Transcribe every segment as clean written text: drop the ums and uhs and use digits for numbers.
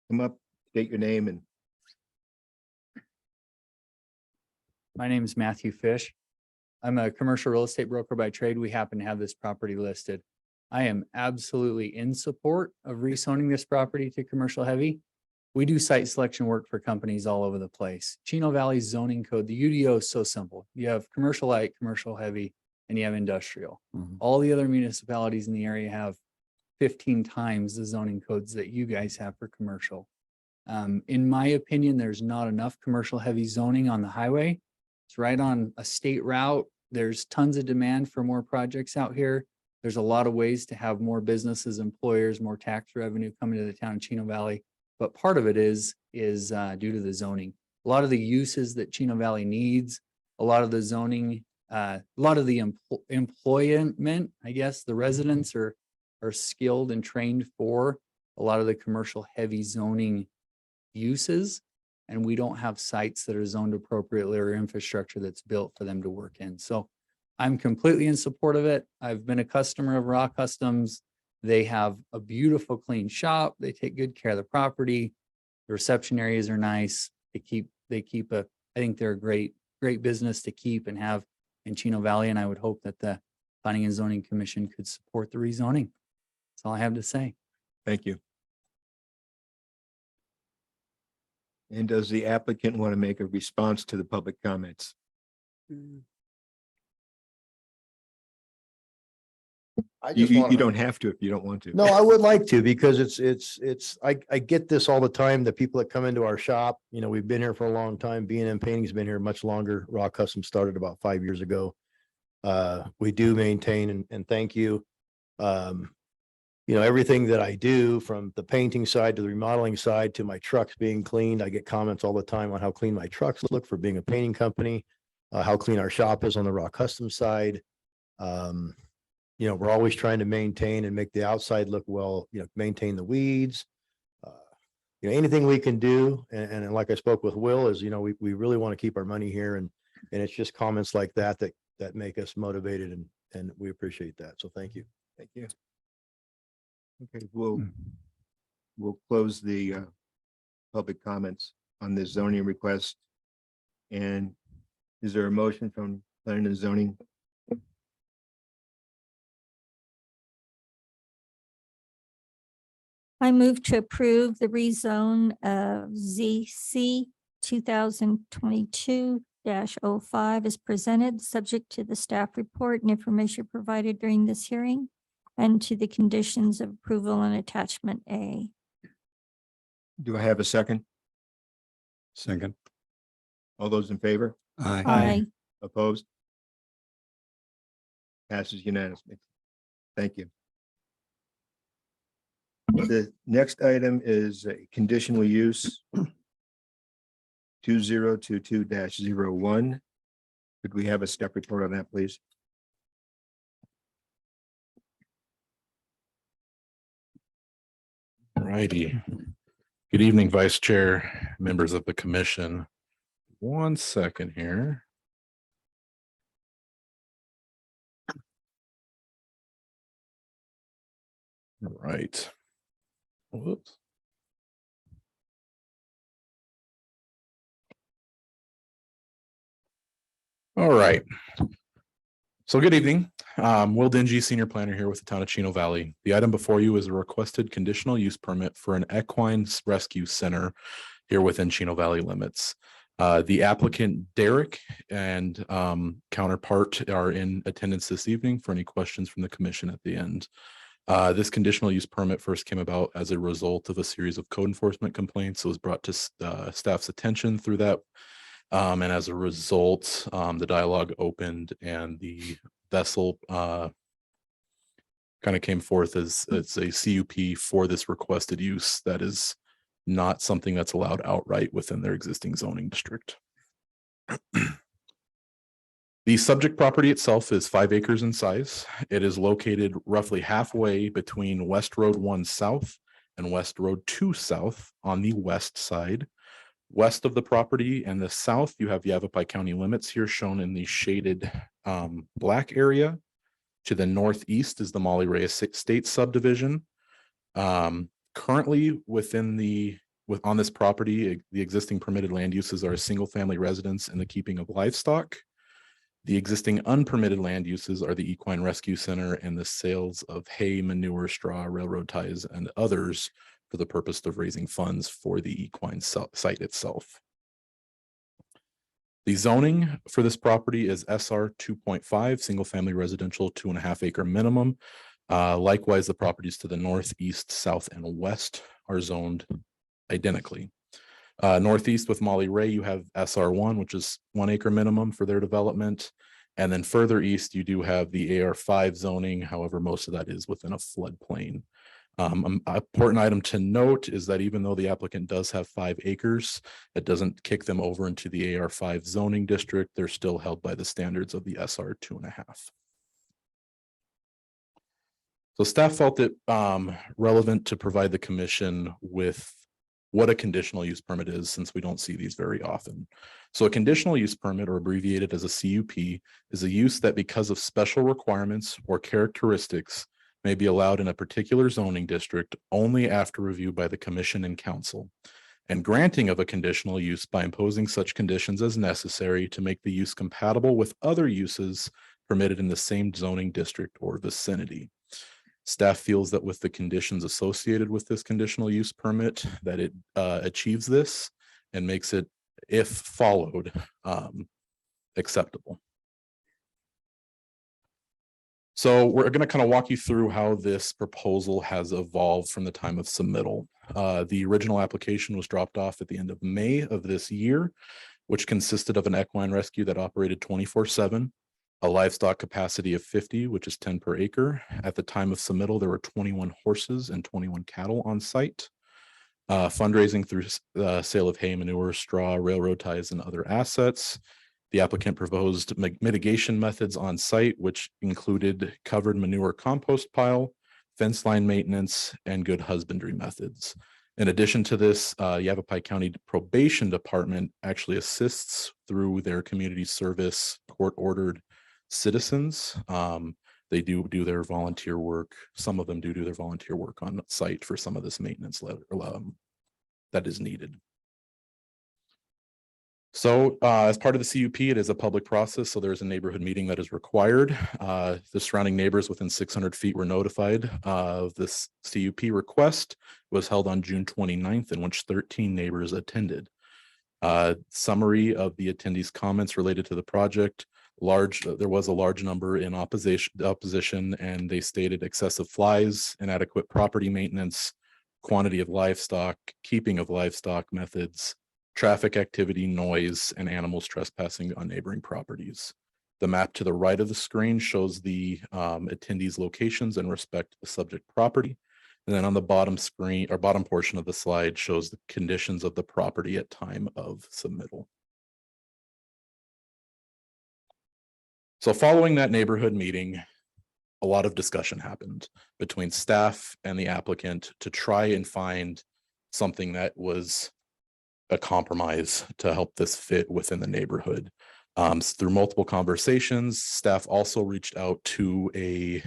Come up, state your name and My name is Matthew Fish. I'm a commercial real estate broker by trade. We happen to have this property listed. I am absolutely in support of rezoning this property to commercial heavy. We do site selection work for companies all over the place. Chino Valley's zoning code, the UDO is so simple. You have commercial light, commercial heavy, and you have industrial. All the other municipalities in the area have 15 times the zoning codes that you guys have for commercial. In my opinion, there's not enough commercial heavy zoning on the highway. It's right on a state route. There's tons of demand for more projects out here. There's a lot of ways to have more businesses, employers, more tax revenue coming to the town of Chino Valley. But part of it is due to the zoning. A lot of the uses that Chino Valley needs, a lot of the zoning, a lot of the employment, I guess, the residents are skilled and trained for a lot of the commercial heavy zoning uses. And we don't have sites that are zoned appropriately or infrastructure that's built for them to work in. So I'm completely in support of it. I've been a customer of Raw Customs. They have a beautiful, clean shop. They take good care of the property. The reception areas are nice. They keep I think they're a great business to keep and have in Chino Valley. And I would hope that the Planning and Zoning Commission could support the rezoning. That's all I have to say. thank you. And does the applicant want to make a response to the public comments? I just You want, don't have to if you don't want to. no, I would like to, because I get this all the time, the people that come into our shop, you know, we've been here for a long time. B&M Painting's been here much longer. Raw Custom started about 5 years ago. We do maintain and thank you. You know, everything that I do, from the painting side to the remodeling side to my trucks being cleaned, I get comments all the time on how clean my trucks look for being a painting company, how clean our shop is on the Raw Custom side. You know, we're always trying to maintain and make the outside look well, you know, maintain the weeds. You know, anything we can do. And like I spoke with Will is, you know, we really want to keep our money here, and it's just comments like that make us motivated, and we appreciate that. So thank you. Thank you. Okay, we'll close the public comments on this zoning request. And is there a motion from planning and zoning? I move to approve the rezone of ZC 2022-05 as presented, subject to the staff report and information provided during this hearing, and to the conditions of approval in attachment A. Do I have a second? Second. All those in favor? Aye. Aye. Opposed? Passes unanimously. Thank you. The next item is a conditional use 2022-01. Could we have a step report on that, please? Righty. Good evening, Vice Chair, members of the commission. 1 second here. All right. Whoops. All right. So good evening. Will Dingy, Senior Planner here with the town of Chino Valley. The item before you is a requested conditional use permit for an equine rescue center here within Chino Valley limits. The applicant Derek and counterpart are in attendance this evening for any questions from the commission at the end. This conditional use permit first came about as a result of a series of code enforcement complaints. It was brought to staff's attention through that. And as a result, the dialogue opened and the vessel kind of came forth as it's a CUP for this requested use that is not something that's allowed outright within their existing zoning district. The subject property itself is 5 acres in size. It is located roughly halfway between West Road 1 South and West Road 2 South on the west side. West of the property and the south, you have Yavapai County limits here shown in the shaded black area. To the northeast is the Molly Ray Estate subdivision. Currently within the on this property, the existing permitted land uses are a single family residence and the keeping of livestock. The existing unpermitted land uses are the equine rescue center and the sales of hay, manure, straw, railroad ties, and others for the purpose of raising funds for the equine site itself. The zoning for this property is SR 2.5, single family residential, 2.5 acre minimum. Likewise, the properties to the north, east, south, and west are zoned identically. Northeast with Molly Ray, you have SR1, which is 1 acre minimum for their development. And then further east, you do have the AR5 zoning. However, most of that is within a floodplain. An important item to note is that even though the applicant does have 5 acres, it doesn't kick them over into the AR5 zoning district. They're still held by the standards of the SR 2.5. So staff felt it relevant to provide the commission with what a conditional use permit is, since we don't see these very often. So a conditional use permit, or abbreviated as a CUP, is a use that, because of special requirements or characteristics, may be allowed in a particular zoning district only after review by the commission and council, and granting of a conditional use by imposing such conditions as necessary to make the use compatible with other uses permitted in the same zoning district or vicinity. Staff feels that with the conditions associated with this conditional use permit, that it achieves this and makes it, if followed, acceptable. So we're going to kind of walk you through how this proposal has evolved from the time of submittal. The original application was dropped off at the end of May of this year, which consisted of an equine rescue that operated 24/7, a livestock capacity of 50, which is 10 per acre. At the time of submittal, there were 21 horses and 21 cattle on site. Fundraising through sale of hay, manure, straw, railroad ties, and other assets. The applicant proposed mitigation methods on site, which included covered manure compost pile, fence line maintenance, and good husbandry methods. In addition to this, Yavapai County Probation Department actually assists through their community service court-ordered citizens. They do their volunteer work. Some of them do their volunteer work on site for some of this maintenance that is needed. So as part of the CUP, it is a public process. So there's a neighborhood meeting that is required. The surrounding neighbors within 600 feet were notified of this CUP request. It was held on June 29th, in which 13 neighbors attended. Summary of the attendees' comments related to the project. There was a large number in opposition, and they stated excessive flies, inadequate property maintenance, quantity of livestock, keeping of livestock methods, traffic activity, noise, and animals trespassing on neighboring properties. The map to the right of the screen shows the attendees' locations in respect to the subject property. And then on the bottom screen, or bottom portion of the slide, shows the conditions of the property at time of submittal. So following that neighborhood meeting, a lot of discussion happened between staff and the applicant to try and find something that was a compromise to help this fit within the neighborhood. Through multiple conversations, staff also reached out to a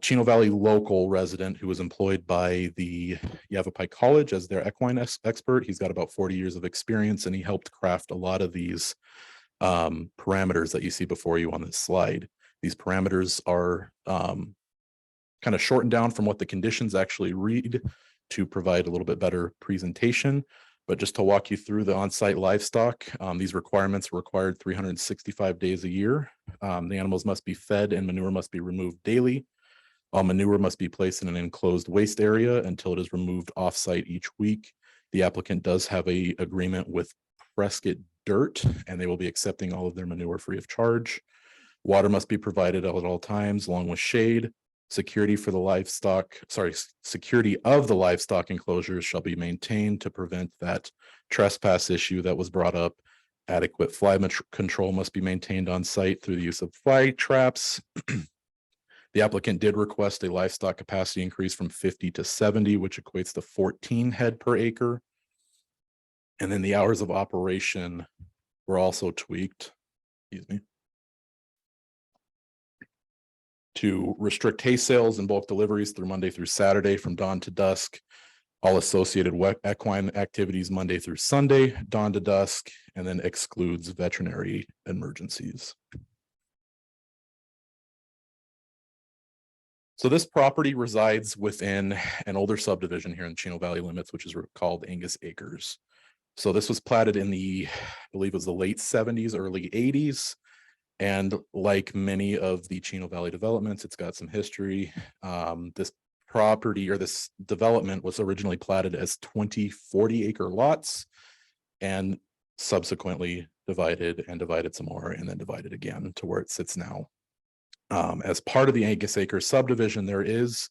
Chino Valley local resident who was employed by the Yavapai College as their equine expert. He's got about 40 years of experience, and he helped craft a lot of these parameters that you see before you on this slide. These parameters are kind of shortened down from what the conditions actually read to provide a little bit better presentation. But just to walk you through the on-site livestock, these requirements are required 365 days a year. The animals must be fed and manure must be removed daily. All manure must be placed in an enclosed waste area until it is removed off-site each week. The applicant does have an agreement with Prescott Dirt, and they will be accepting all of their manure free of charge. Water must be provided at all times, along with shade. Security of the livestock enclosures shall be maintained to prevent that trespass issue that was brought up. Adequate fly control must be maintained on site through the use of fly traps. The applicant did request a livestock capacity increase from 50 to 70, which equates to 14 head per acre. And then the hours of operation were also tweaked. Excuse me. To restrict hay sales and bulk deliveries through Monday through Saturday from dawn to dusk. all associated equine activities Monday through Sunday, dawn to dusk, and then excludes veterinary emergencies. So this property resides within an older subdivision here in Chino Valley limits, which is called Angus Acres. So this was platted in the, I believe it was the late 70s, early 80s. And like many of the Chino Valley developments, it's got some history. This property or this development was originally platted as 20 40-acre lots and subsequently divided some more and then divided again to where it sits now. As part of the Angus Acres subdivision, there is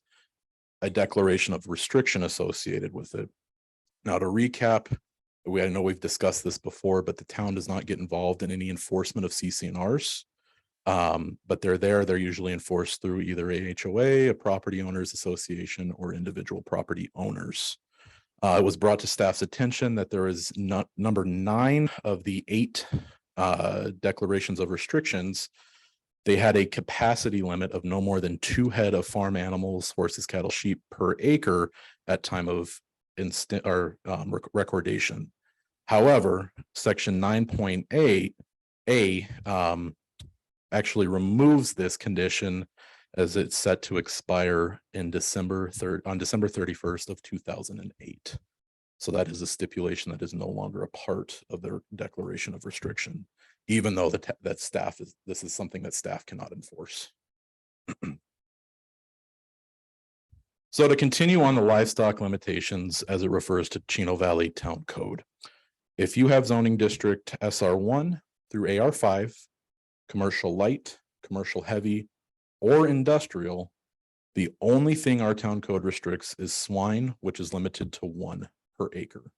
a declaration of restriction associated with it. Now, to recap, I know we've discussed this before, but the town does not get involved in any enforcement of CC&Rs. But they're usually enforced through either a HOA, a property owners association, or individual property owners. It was brought to staff's attention that there is not number 9 of the 8 declarations of restrictions. They had a capacity limit of no more than 2 head of farm animals, horses, cattle, sheep per acre at time of recordation. However, section 9.8A actually removes this condition as it's set to expire in December 31st of 2008. So that is a stipulation that is no longer a part of their declaration of restriction, even though this is something that staff cannot enforce. So to continue on the livestock limitations as it refers to Chino Valley Town Code. If you have zoning district SR1 through AR5, commercial light, commercial heavy, or industrial, the only thing our town code restricts is swine, which is limited to 1 per acre.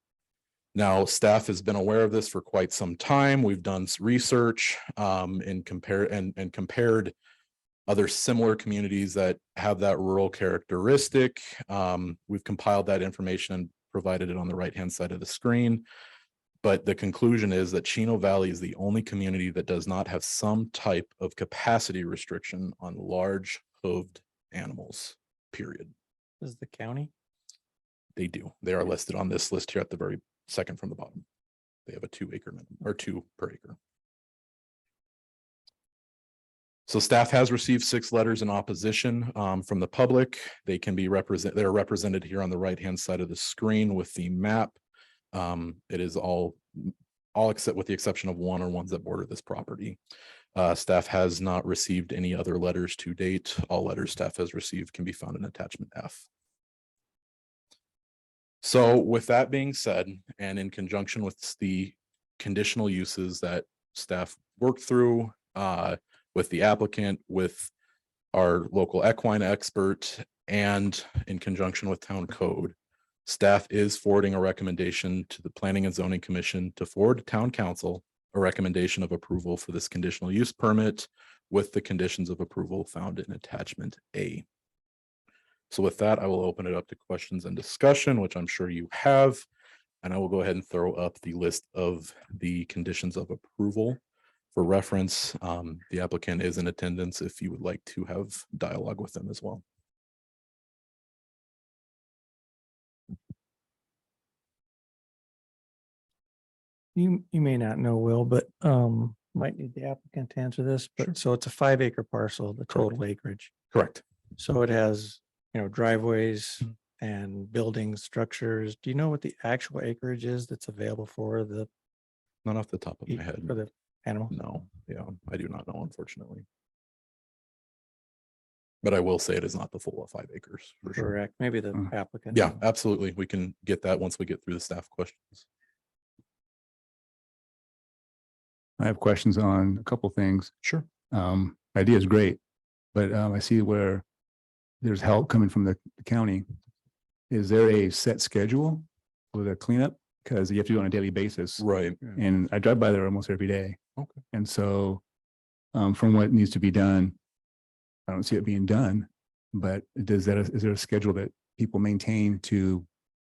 Now, staff has been aware of this for quite some time. We've done research and compared other similar communities that have that rural characteristic. We've compiled that information and provided it on the right-hand side of the screen. But the conclusion is that Chino Valley is the only community that does not have some type of capacity restriction on large hooved animals, period. Is the county? They do. They are listed on this list here at the very second from the bottom. They have a 2 acre minimum or 2 per acre. So staff has received 6 letters in opposition from the public. They can be they're represented here on the right-hand side of the screen with the map. It is all except with the exception of 1 or ones that border this property. Staff has not received any other letters to date. All letters staff has received can be found in attachment F. So with that being said, and in conjunction with the conditional uses that staff worked through with the applicant, with our local equine expert, and in conjunction with town code, staff is forwarding a recommendation to the Planning and Zoning Commission to forward to Town Council a recommendation of approval for this conditional use permit with the conditions of approval found in attachment A. So with that, I will open it up to questions and discussion, which I'm sure you have, and I will go ahead and throw up the list of the conditions of approval. For reference, the applicant is in attendance if you would like to have dialogue with them as well. You may not know, Will, but might need the applicant to answer this, Sure. but so it's a 5 acre parcel, the total acreage. Correct. So it has, driveways and buildings, structures. Do you know what the actual acreage is that's available for the Not off the top of my head. for the animal? No, yeah, I do not know, unfortunately. But I will say it is not the full of 5 acres for sure. Correct. Maybe the applicant. Yeah, absolutely. We can get that once we get through the staff questions. I have questions on a couple things. Sure. Idea is great, but I see where there's help coming from the county. Is there a set schedule for the cleanup? Because you have to do it on a daily basis. Right. And I drive by there almost every day. Okay. And so from what needs to be done, I don't see it being done, but is there a schedule that people maintain to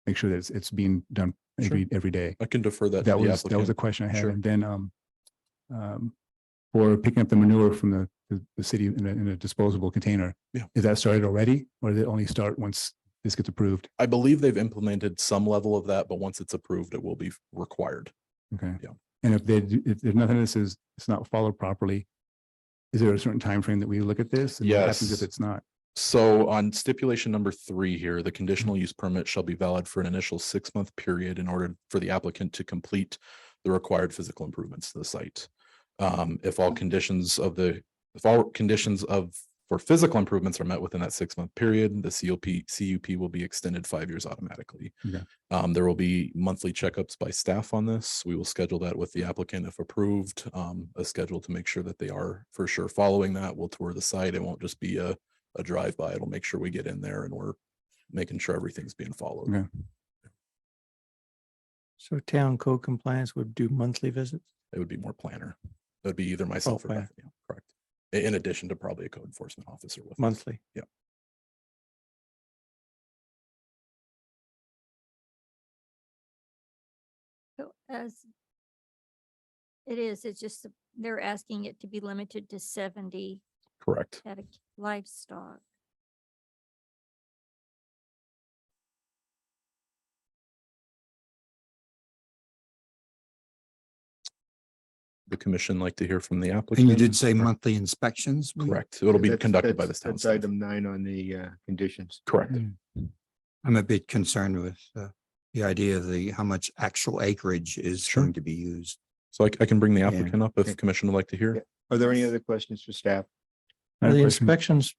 make sure that it's being done every day? I can defer that to That the was applicant. a question I had. Sure. And then for picking up the manure from the city in a disposable container. Yeah. Is that started already, or did it only start once this gets approved? I believe they've implemented some level of that, but once it's approved, it will be required. Okay. Yeah. And if there's nothing that says it's not followed properly, is there a certain time frame that we look at this? And what happens if Yes. it's not? So on stipulation number 3 here, the conditional use permit shall be valid for an initial 6-month period in order for the applicant to complete the required physical improvements to the site. If all conditions for physical improvements are met within that 6-month period, the CUP will be extended 5 years automatically. Okay. There will be monthly checkups by staff on this. We will schedule that with the applicant if approved, a schedule to make sure that they are for sure following that. We'll tour the site. It won't just be a drive-by. It'll make sure we get in there and we're making sure everything's being followed. Okay. So town code compliance would do monthly visits? It would be more planner. That'd be either myself or planner. Bethany. Correct. In addition to probably a code enforcement officer with us. Monthly. Yeah. So as it's just, they're asking it to be limited to 70 Correct. at a livestock. The commission like to hear from the And applicant. you did say monthly inspections? Correct. It'll be That's- conducted by that's- this town. That's staff. item 9 on the conditions. Correct. I'm a bit concerned with the idea of how much actual acreage is Sure. going to be used. So I can bring the Yeah. applicant up if Okay. commission would like to hear. Yeah. Are there any other questions for staff? I Are have a the question. inspections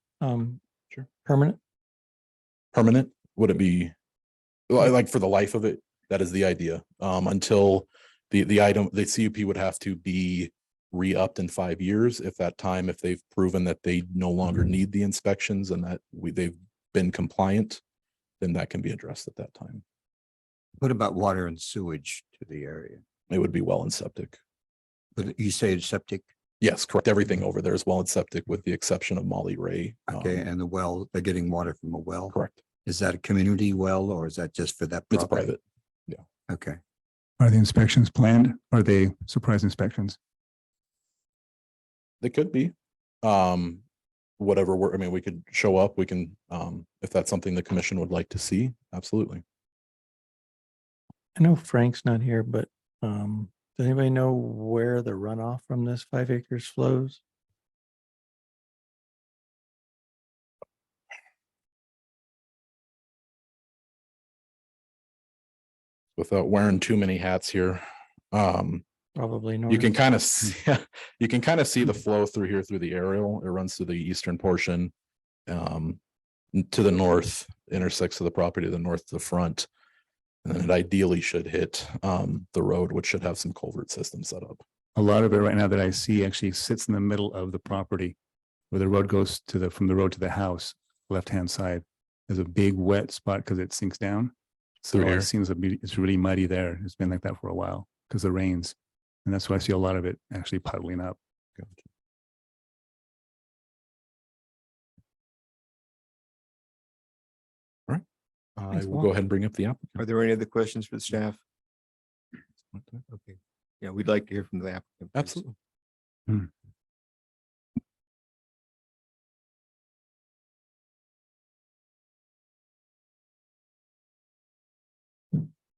Sure. permanent? Permanent? Would it be? Well, like for the life of it, that is the idea. Until the item, the CUP would have to be re-upped in 5 years. If they've proven that they no longer need the inspections and that they've been compliant, then that can be addressed at that time. What about water and sewage to the area? It would be well and septic. But you say it's septic, Yes, correct. Everything over there is well and septic with the exception of Molly Ray. okay, and the well, they're getting water from a well? Correct. Is that a community well or is that just for that? It's property? private. Okay, Are the inspections planned? Are they surprise inspections? They could be. Whatever we could show up, we can, if that's something the commission would like to see, absolutely. I know Frank's not here, but does anybody know where the runoff from this 5 acres flows? Without wearing too many hats here. Probably You can north. kind of see, you can kind of see the flow through here through the aerial. It runs through the eastern portion. To the north, intersects to the property to the north to the front. And then it ideally should hit the road, which should have some culvert system set up. A lot of it right now that I see actually sits in the middle of the property where the road goes from the road to the house, left-hand side. There's a big wet spot because it sinks down. So Through here. it seems it's really muddy there. It's been like that for a while because of the rains. And that's why I see a lot of it actually puddling up. I Thanks, will Walt. go ahead and bring up the applicant. Are there any other questions for the staff? Okay. Yeah, we'd like to hear from the applicant. please. Absolutely.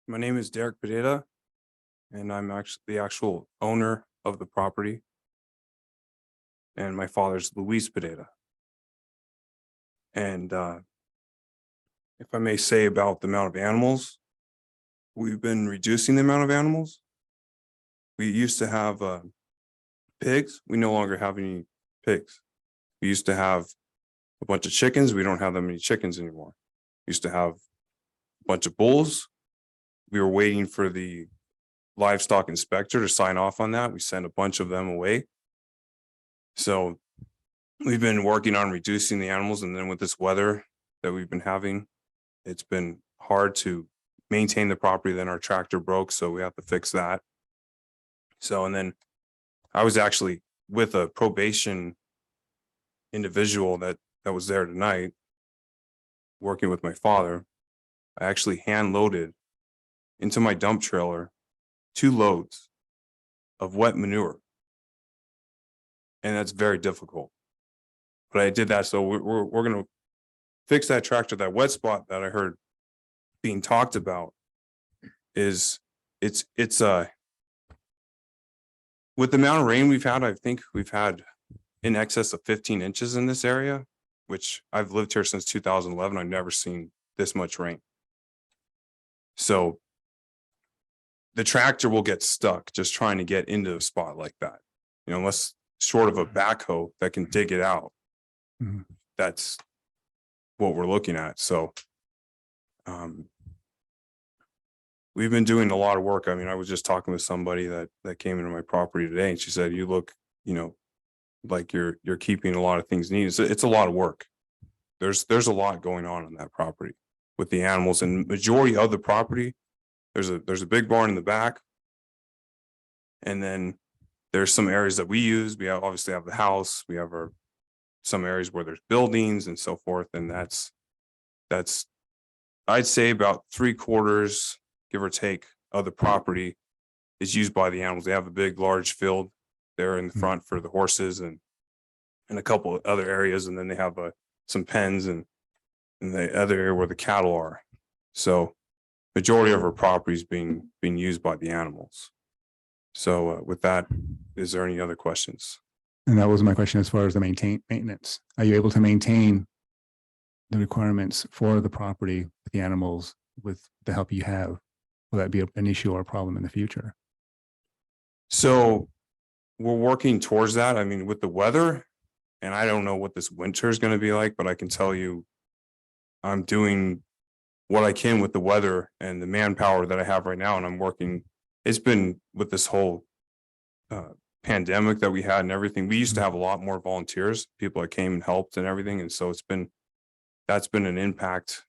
My name is Derek Pedetta, and I'm actually the actual owner of the property. And my father's Luis Pedetta. And if I may say about the amount of animals, we've been reducing the amount of animals. We used to have pigs. We no longer have any pigs. We used to have a bunch of chickens. We don't have that many chickens anymore. We used to have a bunch of bulls. We were waiting for the livestock inspector to sign off on that. We sent a bunch of them away. So we've been working on reducing the animals, and then with this weather that we've been having, it's been hard to maintain the property. Then our tractor broke, so we have to fix that. So, and then I was actually with a probation individual that was there tonight, working with my father. I actually hand loaded into my dump trailer 2 loads of wet manure. And that's very difficult. But I did that, so we're gonna fix that tractor, that wet spot that I heard being talked about is it's with the amount of rain we've had, I think we've had in excess of 15 inches in this area, which I've lived here since 2011. I've never seen this much rain. So the tractor will get stuck just trying to get into a spot like that, you know, unless short of a backhoe that can dig it out. Mhm. That's what we're looking at. So we've been doing a lot of work. I mean, I was just talking with somebody that came into my property today, and she said, you look, you know, like you're keeping a lot of things neat. It's a lot of work. There's a lot going on that property with the animals, and majority of the property, there's a big barn in the back. And then there's some areas that we use. We obviously have the house, we have some areas where there's buildings and so forth. And that's, I'd say about 3/4, give or take, of the property is used by the animals. They have a big, large field there in the front for the horses and a couple of other areas. And then they have some pens and the other area where the cattle are. So majority of our property is being used by the animals. So with that, is there any other questions? And that was my question as far as the maintenance. Are you able to maintain the requirements for the property with the animals with the help you have? Will that be an issue or a problem in the future? So we're working towards that. I mean, with the weather, and I don't know what this winter is going to be like, but I can tell you I'm doing what I can with the weather and the manpower that I have right now. And I'm working, it's been with this whole pandemic that we had and everything. We used to have a lot more volunteers, people that came and helped and everything. And so that's been an impact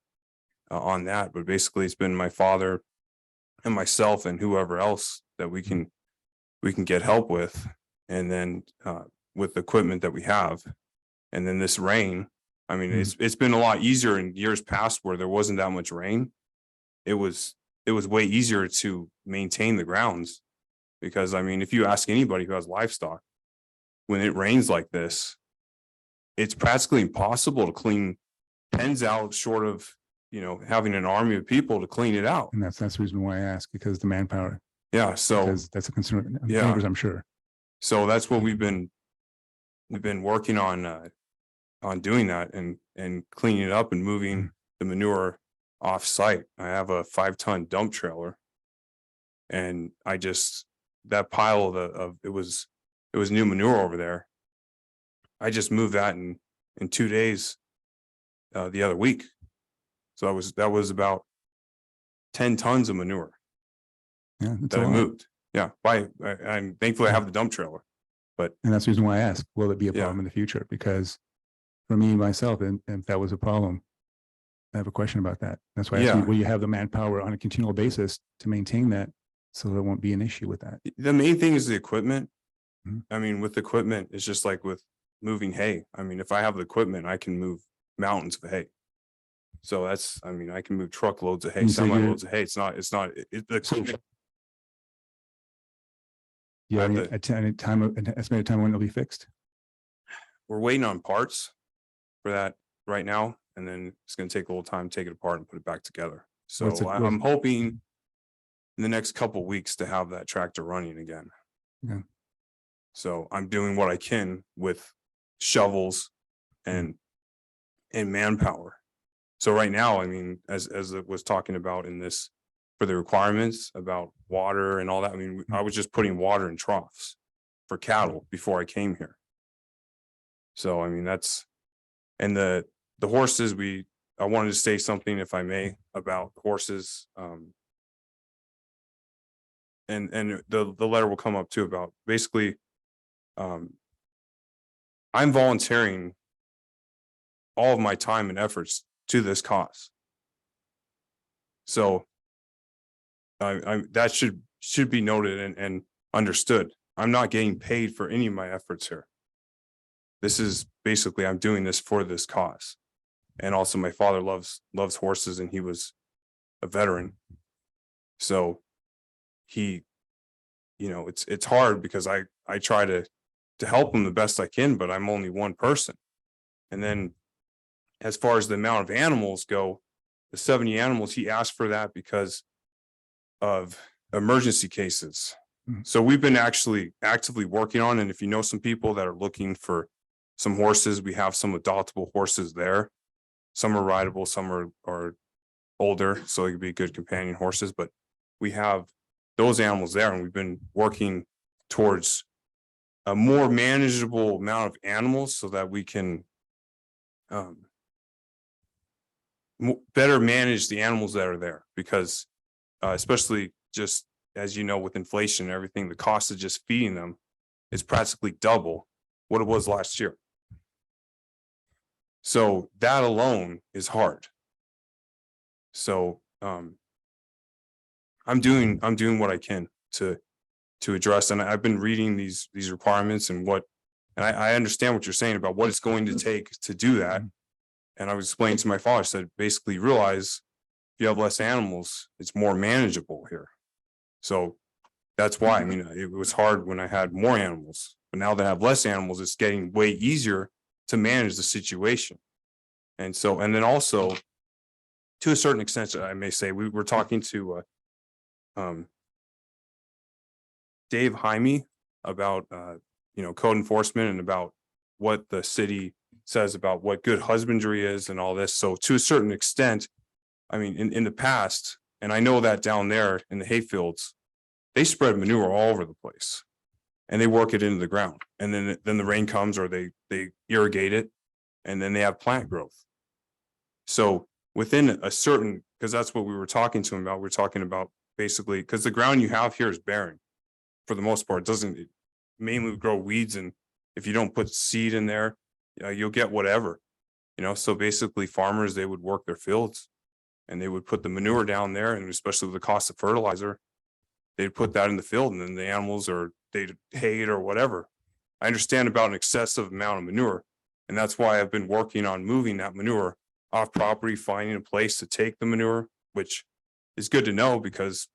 on that. But basically it's been my father and myself and whoever else that we can get help with. And then with the equipment that we have, and then this rain, I mean, it's been a lot easier in years past where there wasn't that much rain. It was way easier to maintain the grounds, because I mean, if you ask anybody who has livestock, when it rains like this, it's practically impossible to clean pens out short of, you know, having an army of people to clean it out. And that's the reason why I ask, because the manpower, Yeah. So because that's a concern. Yeah. Neighbors, I'm sure. so that's what we've been working on doing that and cleaning it up and moving the manure off site. I have a 5-ton dump trailer, and that pile of it was new manure over there. I just moved that in 2 days the other week. So that was about 10 tons of manure Yeah, that's that a I lot. moved. Yeah, and thankfully I have the dump trailer. And that's the reason why I ask, will it be a Yeah. problem in the future? Because for me, myself, and if that was a problem, I have a question about that. That's why I asked you, Yeah. will you have the manpower on a continual basis to maintain that? So there won't be an issue with that. The main thing is the equipment. Mhm. I mean, with equipment, it's just like with moving hay. I mean, if I have the equipment, I can move mountains of hay. So I mean, I can move truckloads of hay, You said semi loads of hay. The equipment, Yeah, I have an estimated time when it'll be fixed? we're waiting on parts for that right now. And then it's going to take a little time to take it apart and put it back together. So What's it- I'm hoping in the next couple of weeks to have that tractor running again. Yeah. So I'm doing what I can with shovels and manpower. So right now, I mean, as it was talking about in this for the requirements about water and all that, I mean, I was just putting water in troughs for cattle before I came here. So I mean, and the horses, I wanted to say something, if I may, about horses. And the letter will come up too about basically, I'm volunteering all of my time and efforts to this cause. So that should be noted and understood. I'm not getting paid for any of my efforts here. This is basically, I'm doing this for this cause. And also my father loves horses, and he was a veteran. So he, you know, it's hard because I try to help him the best I can, but I'm only one person. And then as far as the amount of animals go, the 70 animals, he asked for that because of emergency cases. Mhm. So we've been actually actively working on, and if you know some people that are looking for some horses, we have some adoptable horses there. Some are rideable, some are older, so they could be good companion horses, but we have those animals there, and we've been working towards a more manageable amount of animals so that we can better manage the animals that are there, because especially just as you know, with inflation and everything, the cost of just feeding them is practically double what it was last year. So that alone is hard. So I'm doing what I can to address, and I've been reading these requirements and I understand what you're saying about what it's going to take to do that. And I was explaining to my father, I said, basically realize if you have less animals, it's more manageable here. So that's why, I mean, it was hard when I had more animals, but now that I have less animals, it's getting way easier to manage the situation. And so, and then also, to a certain extent, I may say, we were talking to Dave Jaime about code enforcement and about what the city says about what good husbandry is and all this. So to a certain extent, I mean, in the past, and I know that down there in the hayfields, they spread manure all over the place and they work it into the ground. And then the rain comes, or they irrigate it, and then they have plant growth. So within a certain, because that's what we were talking to him about. We're talking about basically, because the ground you have here is barren for the most part. It mainly grow weeds, and if you don't put seed in there, you'll get whatever, so basically farmers, they would work their fields and they would put the manure down there, and especially with the cost of fertilizer, they'd put that in the field, and then the animals, or they'd hay it or whatever. I understand about an excessive amount of manure, and that's why I've been working on moving that manure off property, finding a place to take the manure, which is good to know, because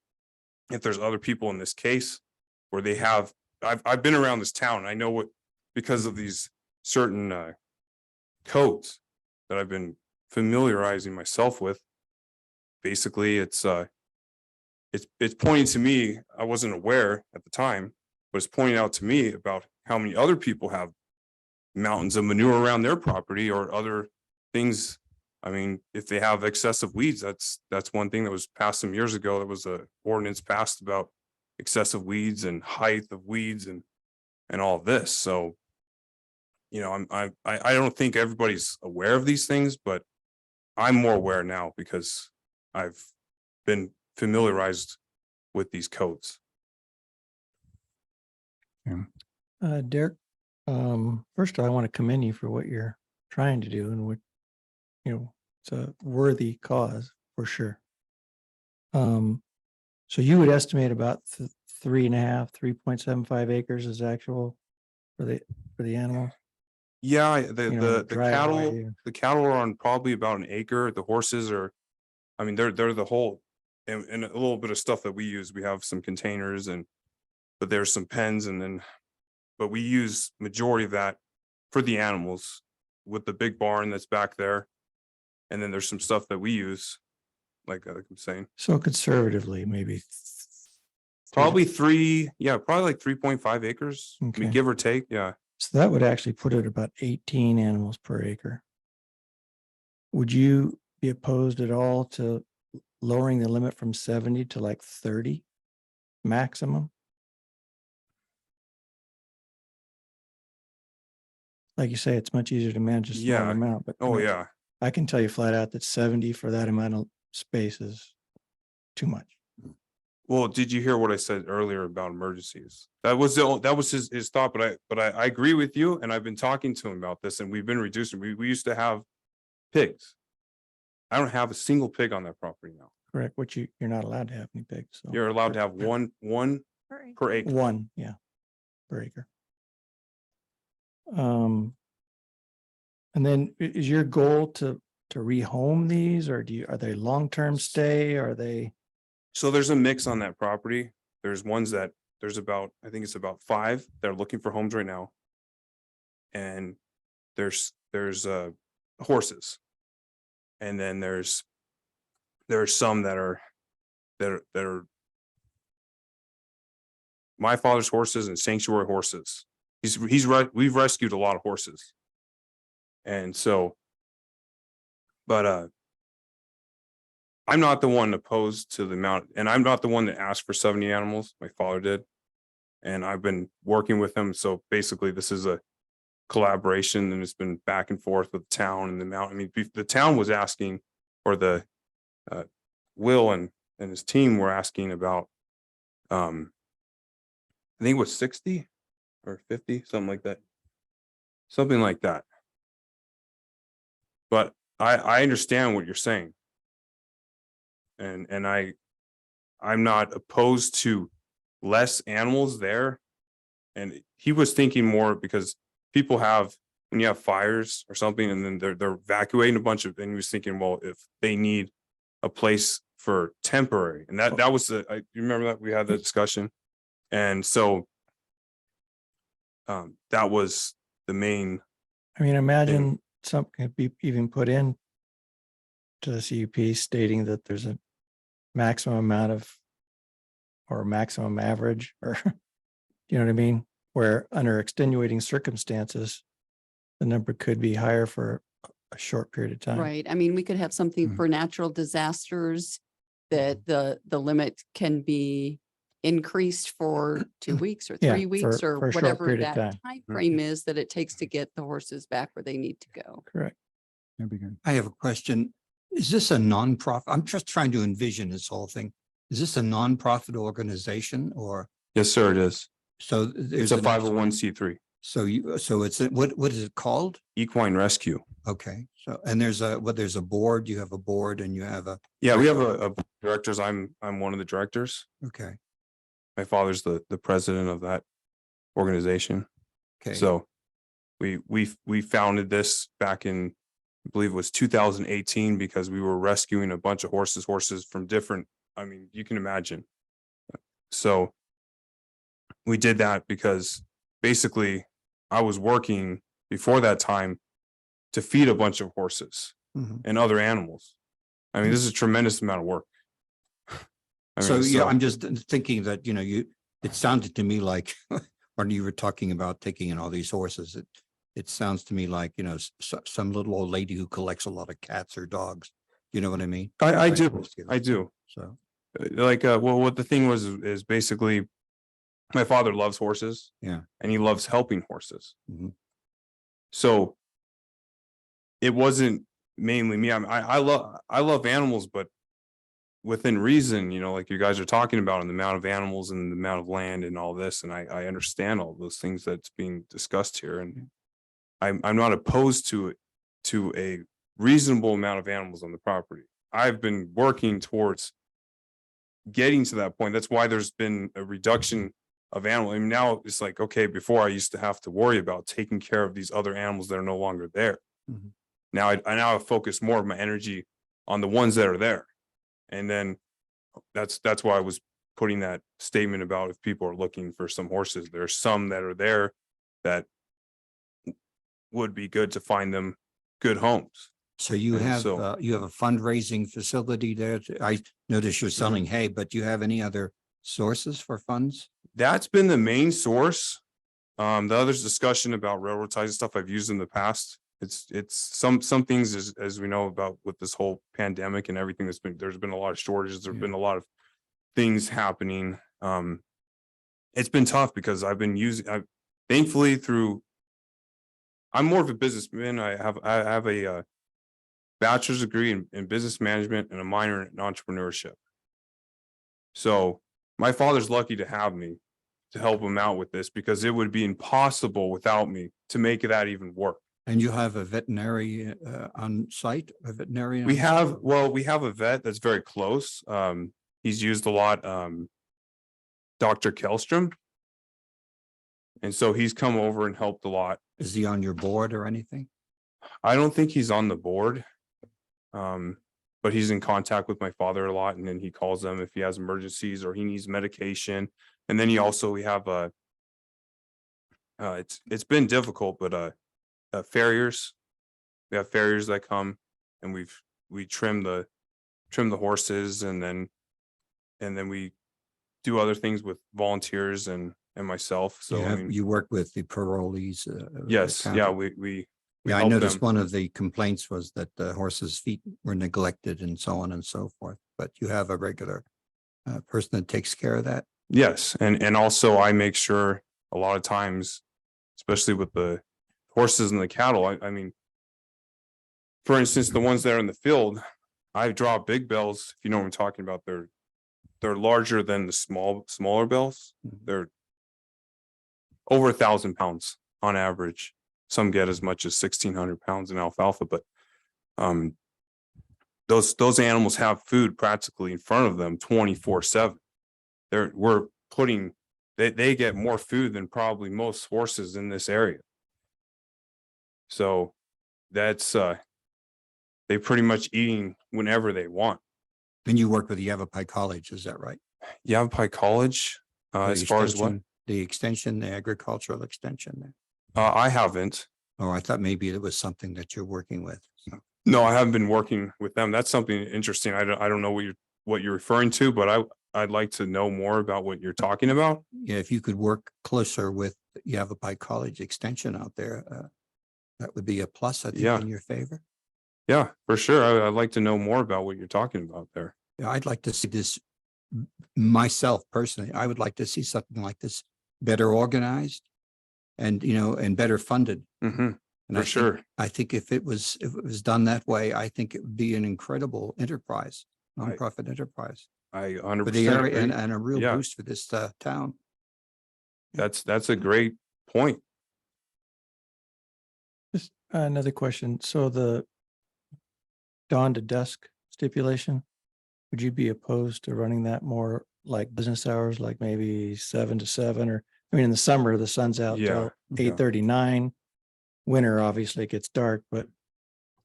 if there's other people in this case where they have, I've been around this town, I know what, because of these certain codes that I've been familiarizing myself with. Basically, it's pointing to me, I wasn't aware at the time, but it's pointing out to me about how many other people have mountains of manure around their property or other things. I mean, if they have excessive weeds, that's one thing that was passed some years ago. There was a ordinance passed about excessive weeds and height of weeds and all of this. So, I don't think everybody's aware of these things, but I'm more aware now because I've been familiarized with these codes. Derek, first of all, I want to commend you for what you're trying to do, and what, it's a worthy cause for sure. So you would estimate about 3.75 acres is actual for the animals? Yeah, the driveway. cattle are on probably about an acre. The horses are, I mean, they're the whole, and a little bit of stuff that we use. We have some containers, but there's some pens, but we use majority of that for the animals with the big barn that's back there. And then there's some stuff that we use, like I'm saying. So conservatively, maybe Probably probably like 3.5 acres, I Okay. mean, give or take. Yeah. So that would actually put it about 18 animals per acre. Would you be opposed at all to lowering the limit from 70 to like 30 maximum? Like you say, it's much easier to manage a small Yeah. amount, but Oh, yeah. I can tell you flat out that 70 for that amount of space is too much. Well, did you hear what I said earlier about emergencies? That was his thought, but I agree with you, and I've been talking to him about this, and we've been reducing. We used to have pigs. I don't have a single pig on that property now. Correct. Which you're not allowed to have any pigs. So You're allowed to have one per acre. one, yeah, per acre. And then is your goal to rehome these, or are they long-term stay? Are they? So there's a mix on that property. There's ones that I think it's about 5 that are looking for homes right now. And there's horses. And then there are some that are my father's horses and sanctuary horses. We've rescued a lot of horses. And so, but I'm not the one opposed to the amount, and I'm not the one that asked for 70 animals. My father did. And I've been working with him. So basically this is a collaboration, and it's been back and forth with the town and the amount. I mean, the town was asking, or the Will and his team were asking about, I think it was 60 or 50, something like that. Something like that. But I understand what you're saying. And I'm not opposed to less animals there. And he was thinking more because people have, when you have fires or something, and then they're evacuating a bunch of, and he was thinking, well, if they need a place for temporary, and that was you remember that we had that discussion. And so that was the main. I mean, imagine something could be even put in to the CUP stating that there's a maximum amount of, or maximum average, or, you know what I mean? Where under extenuating circumstances, the number could be higher for a short period of time. Right. I mean, we could have something Mhm. for natural disasters that the limit can be increased for 2 weeks or Yeah, 3 weeks for or a short whatever period of that time. time frame is that it takes to get the horses back where they need to go. Correct. That'd be good. I have a question. Is this a nonprofit? I'm just trying to envision this whole thing. Is this a nonprofit organization or Yes, sir, it is. so? It's There's a an- 501c3, So it's, what is it called? equine rescue. Okay, so, and there's a board, you have a board and you have a, Yeah, we have a board of directors. I'm one of the directors. okay, My father's the president of that organization. okay. So we founded this back in, I believe it was 2018, because we were rescuing a bunch of horses from different, I mean, you can imagine. So we did that because basically I was working before that time to feed a bunch of horses Mhm. and other animals. I mean, this is a tremendous amount of work. I So, mean, yeah, I'm just thinking that, it sounded to me like, when you were talking about taking in all these horses, it sounds to me like, some little old lady who collects a lot of cats or dogs. You know what I mean? I Right, do. let's get it. I do. So, Well, what the thing was is basically my father loves horses. Yeah. And he loves helping horses. Mhm. So it wasn't mainly me. I love animals, but within reason, like you guys are talking about, and the amount of animals and the amount of land and all this. And I understand all those things that's being discussed here. And I'm not opposed to it, to a reasonable amount of animals on the property. I've been working towards getting to that point. That's why there's been a reduction of animal. I mean, now it's like, okay, before I used to have to worry about taking care of these other animals that are no longer there. Mhm. Now I focus more of my energy on the ones that are there. And then that's why I was putting that statement about if people are looking for some horses, there's some that are there that would be good to find them good homes. so you And have, so- you have a fundraising facility there. I noticed you're selling hay, but do you have any other sources for funds? That's been the main source. The other's discussion about railroad ties and stuff I've used in the past. It's some things as we know about with this whole pandemic and everything there's been a lot of shortages. There've been a lot of things happening. It's been tough because I've been thankfully I'm more of a businessman. I have a bachelor's degree in business management and a minor in entrepreneurship. So my father's lucky to have me to help him out with this, because it would be impossible without me to make that even work. And you have a veterinary on site, a veterinarian? We have a vet that's very close. He's used a lot, Dr. Kellstrom. And so he's come over and helped a lot. Is he on your board or anything? I don't think he's on the board. But he's in contact with my father a lot, and then he calls them if he has emergencies or he needs medication. And then we have it's been difficult, but farriers. We have farriers that come, and we've we trim the horses, and then we do other things with volunteers and myself. So I mean, You work with the parolees. yes, county. yeah, we Yeah, I help noticed them. one of the complaints was that the horses' feet were neglected and so on and so forth. But you have a regular person that takes care of that. Yes, and also I make sure a lot of times, especially with the horses and the cattle, I mean, for instance, the ones that are in the field, I draw big bells. If you know what I'm talking about, they're larger than the smaller bells. They're over 1,000 pounds on average. Some get as much as 1,600 pounds in alfalfa, but those animals have food practically in front of them 24/7. They get more food than probably most horses in this area. So that's they pretty much eating whenever they want. And you work with Yavapai College, is that right? Yavapai College, as far as what? The agricultural extension there. I haven't. Oh, I thought maybe it was something that you're working with. So, No, I haven't been working with them. That's something interesting. I don't know what you're referring to, but I'd like to know more about what you're talking about. yeah, if you could work closer with Yavapai College Extension out there, that would be a plus, I think, Yeah. in your favor. Yeah, for sure. I'd like to know more about what you're talking about there. Yeah, I'd like to see this myself personally. I would like to see something like this better organized and, and better funded. Mhm. And For sure. I think if it was done that way, I think it would be an incredible enterprise, nonprofit enterprise I for the 100% area agree. and a real Yeah. boost for this town. That's a great point. Just another question. So the dawn to dusk stipulation, would you be opposed to running that more like business hours, like maybe 7 to 7? Or, I mean, in the summer, the sun's out Yeah, till yeah. 8:39. Winter, obviously, it gets dark, but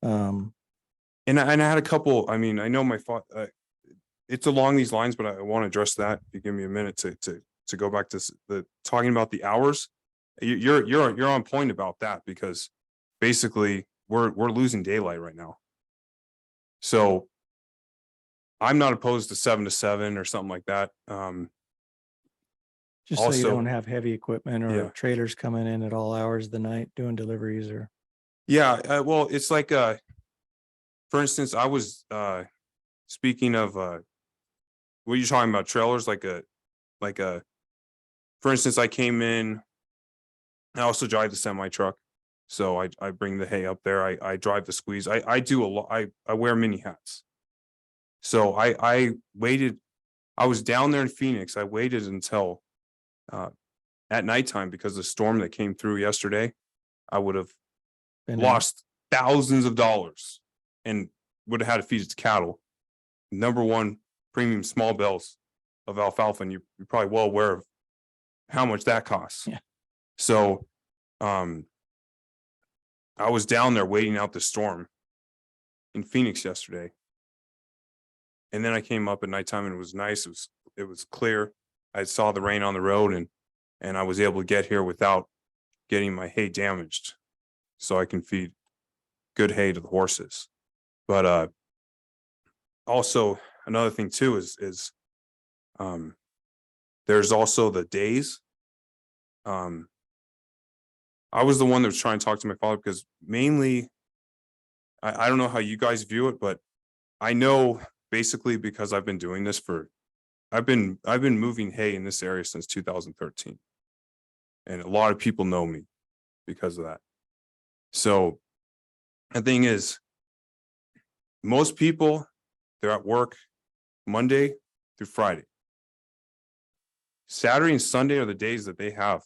And I had a couple, I mean, I know my thought, it's along these lines, but I want to address that. If you give me a minute to go back to the talking about the hours. You're on point about that, because basically we're losing daylight right now. So I'm not opposed to 7 to 7 or something like that. just so you Also- don't have heavy equipment or Yeah. trailers coming in at all hours of the night doing deliveries or. Yeah, well, it's like for instance, I was speaking of what are you talking about, trailers, like a for instance, I came in, I also drive the semi truck, so I bring the hay up there, I drive the squeeze, I do a lot, I wear many hats. So I waited, I was down there in Phoenix, I waited until at nighttime, because the storm that came through yesterday, I would have been in- lost thousands of dollars and would have had to feed its cattle. Number one, premium small bells of alfalfa, and you're probably well aware of how much that costs. Yeah. So I was down there waiting out the storm in Phoenix yesterday. And then I came up at nighttime and it was nice. It was clear. I saw the rain on the road, and I was able to get here without getting my hay damaged, so I can feed good hay to the horses. But also another thing too is there's also the days. I was the one that was trying to talk to my father, because mainly I don't know how you guys view it, but I know basically, because I've been doing this I've been moving hay in this area since 2013. And a lot of people know me because of that. So the thing is, most people, they're at work Monday through Friday. Saturday and Sunday are the days that they have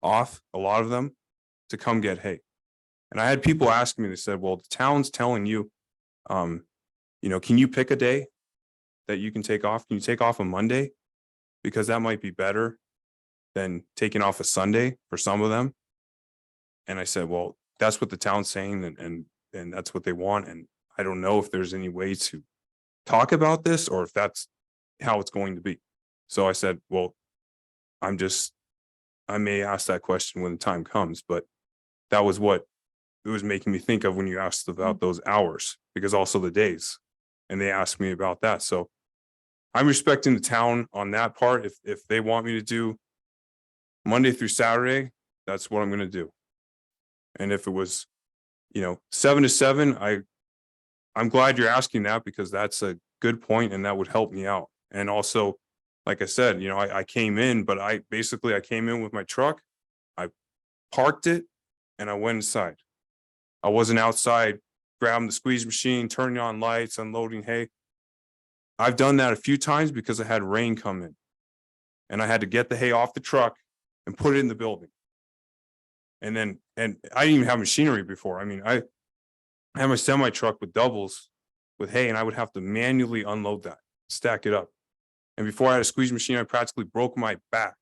off, a lot of them, to come get hay. And I had people ask me, they said, well, the town's telling you, can you pick a day that you can take off? Can you take off a Monday? Because that might be better than taking off a Sunday for some of them. And I said, well, that's what the town's saying, and that's what they want. And I don't know if there's any way to talk about this, or if that's how it's going to be. So I said, well, I may ask that question when the time comes, but that was what it was making me think of when you asked about those hours, because also the days. And they asked me about that. So I'm respecting the town on that part. If they want me to do Monday through Saturday, that's what I'm gonna do. And if it was, 7 to 7, I'm glad you're asking that, because that's a good point and that would help me out. And also, like I said, I came in, but I came in with my truck, I parked it, and I went inside. I wasn't outside grabbing the squeeze machine, turning on lights, unloading hay. I've done that a few times because I had rain come in. And I had to get the hay off the truck and put it in the building. And I didn't even have machinery before. I mean, I had my semi truck with doubles with hay, and I would have to manually unload that, stack it up. And before I had a squeeze machine, I practically broke my back.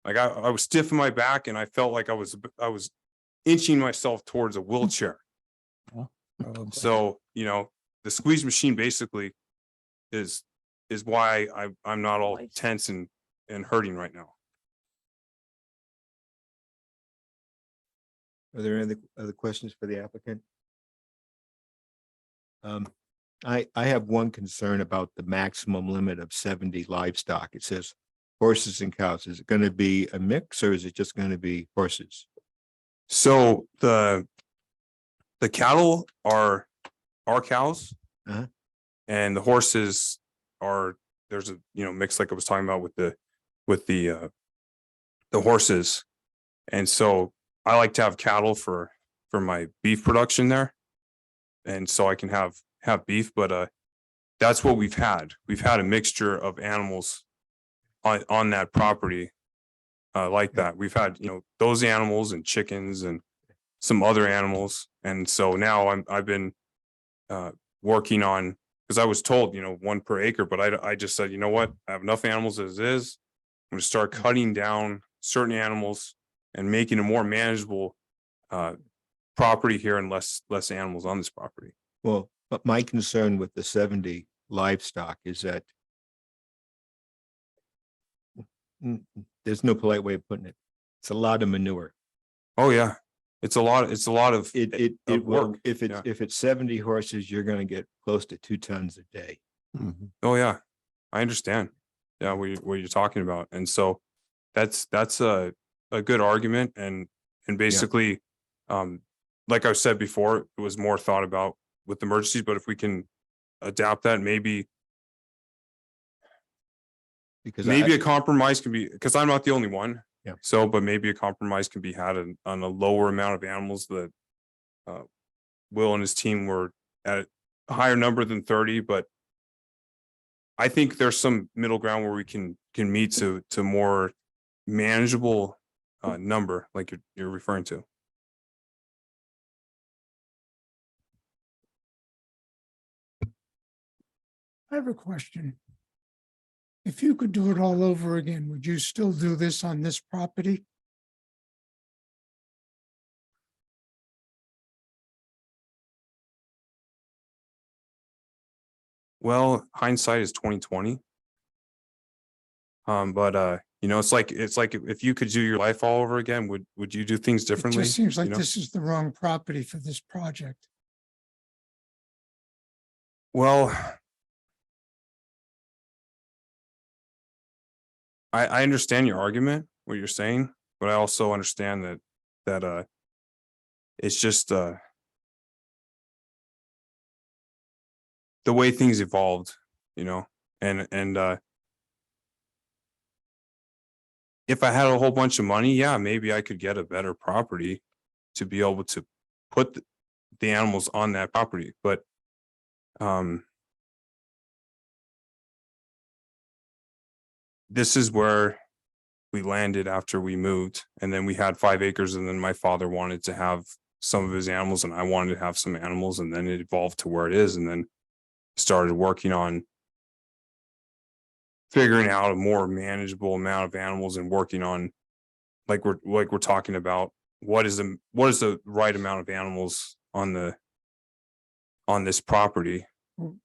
Like I was stiff in my back, and I felt like I was inching myself towards a wheelchair. So, the squeeze machine basically is why I'm not all tense and hurting right now. Are there any other questions for the applicant? I have one concern about the maximum limit of 70 livestock. It says horses and cows. Is it going to be a mix, or is it just going to be horses? So the cattle are cows, Uh-huh. and the horses are, there's a mix, like I was talking about with the horses. And so I like to have cattle for my beef production there, and so I can have beef. But that's what we've had. We've had a mixture of animals on that property, like that. We've had those animals and chickens and some other animals. And so now I've been working on, because I was told 1 per acre, but I just said, you know what, I have enough animals as is. I'm going to start cutting down certain animals and making a more manageable property here, and less animals on this property. Well, but my concern with the 70 livestock is that there's no polite way of putting it. It's a lot of manure. Oh yeah, it's a lot of It of will, work. if it's 70 horses, you're going to get close to 2 tons a day. Oh yeah, I understand. Yeah, what you're talking about. And so that's a good argument. And basically, like I said before, it was more thought about with emergencies, but if we can adapt that, maybe Because a compromise can be, because I'm not the only one. Yeah. So, but maybe a compromise can be had on a lower amount of animals. That Will and his team were at a higher number than 30, but I think there's some middle ground where we can meet to more manageable number, like you're referring to. I have a question. If you could do it all over again, would you still do this on this property? Well, hindsight is 20/20. But it's like if you could do your life all over again, would you do things It differently? just seems like you know? this is the wrong property for this project. Well, I understand your argument, what you're saying, but I also understand that it's just the way things evolved, and if I had a whole bunch of money, yeah, maybe I could get a better property to be able to put the animals on that property. But this is where we landed after we moved, and then we had 5 acres, and then my father wanted to have some of his animals, and I wanted to have some animals, and then it evolved to where it is, and then started working on figuring out a more manageable amount of animals, and working on, like we're talking about, what is the right amount of animals on this property.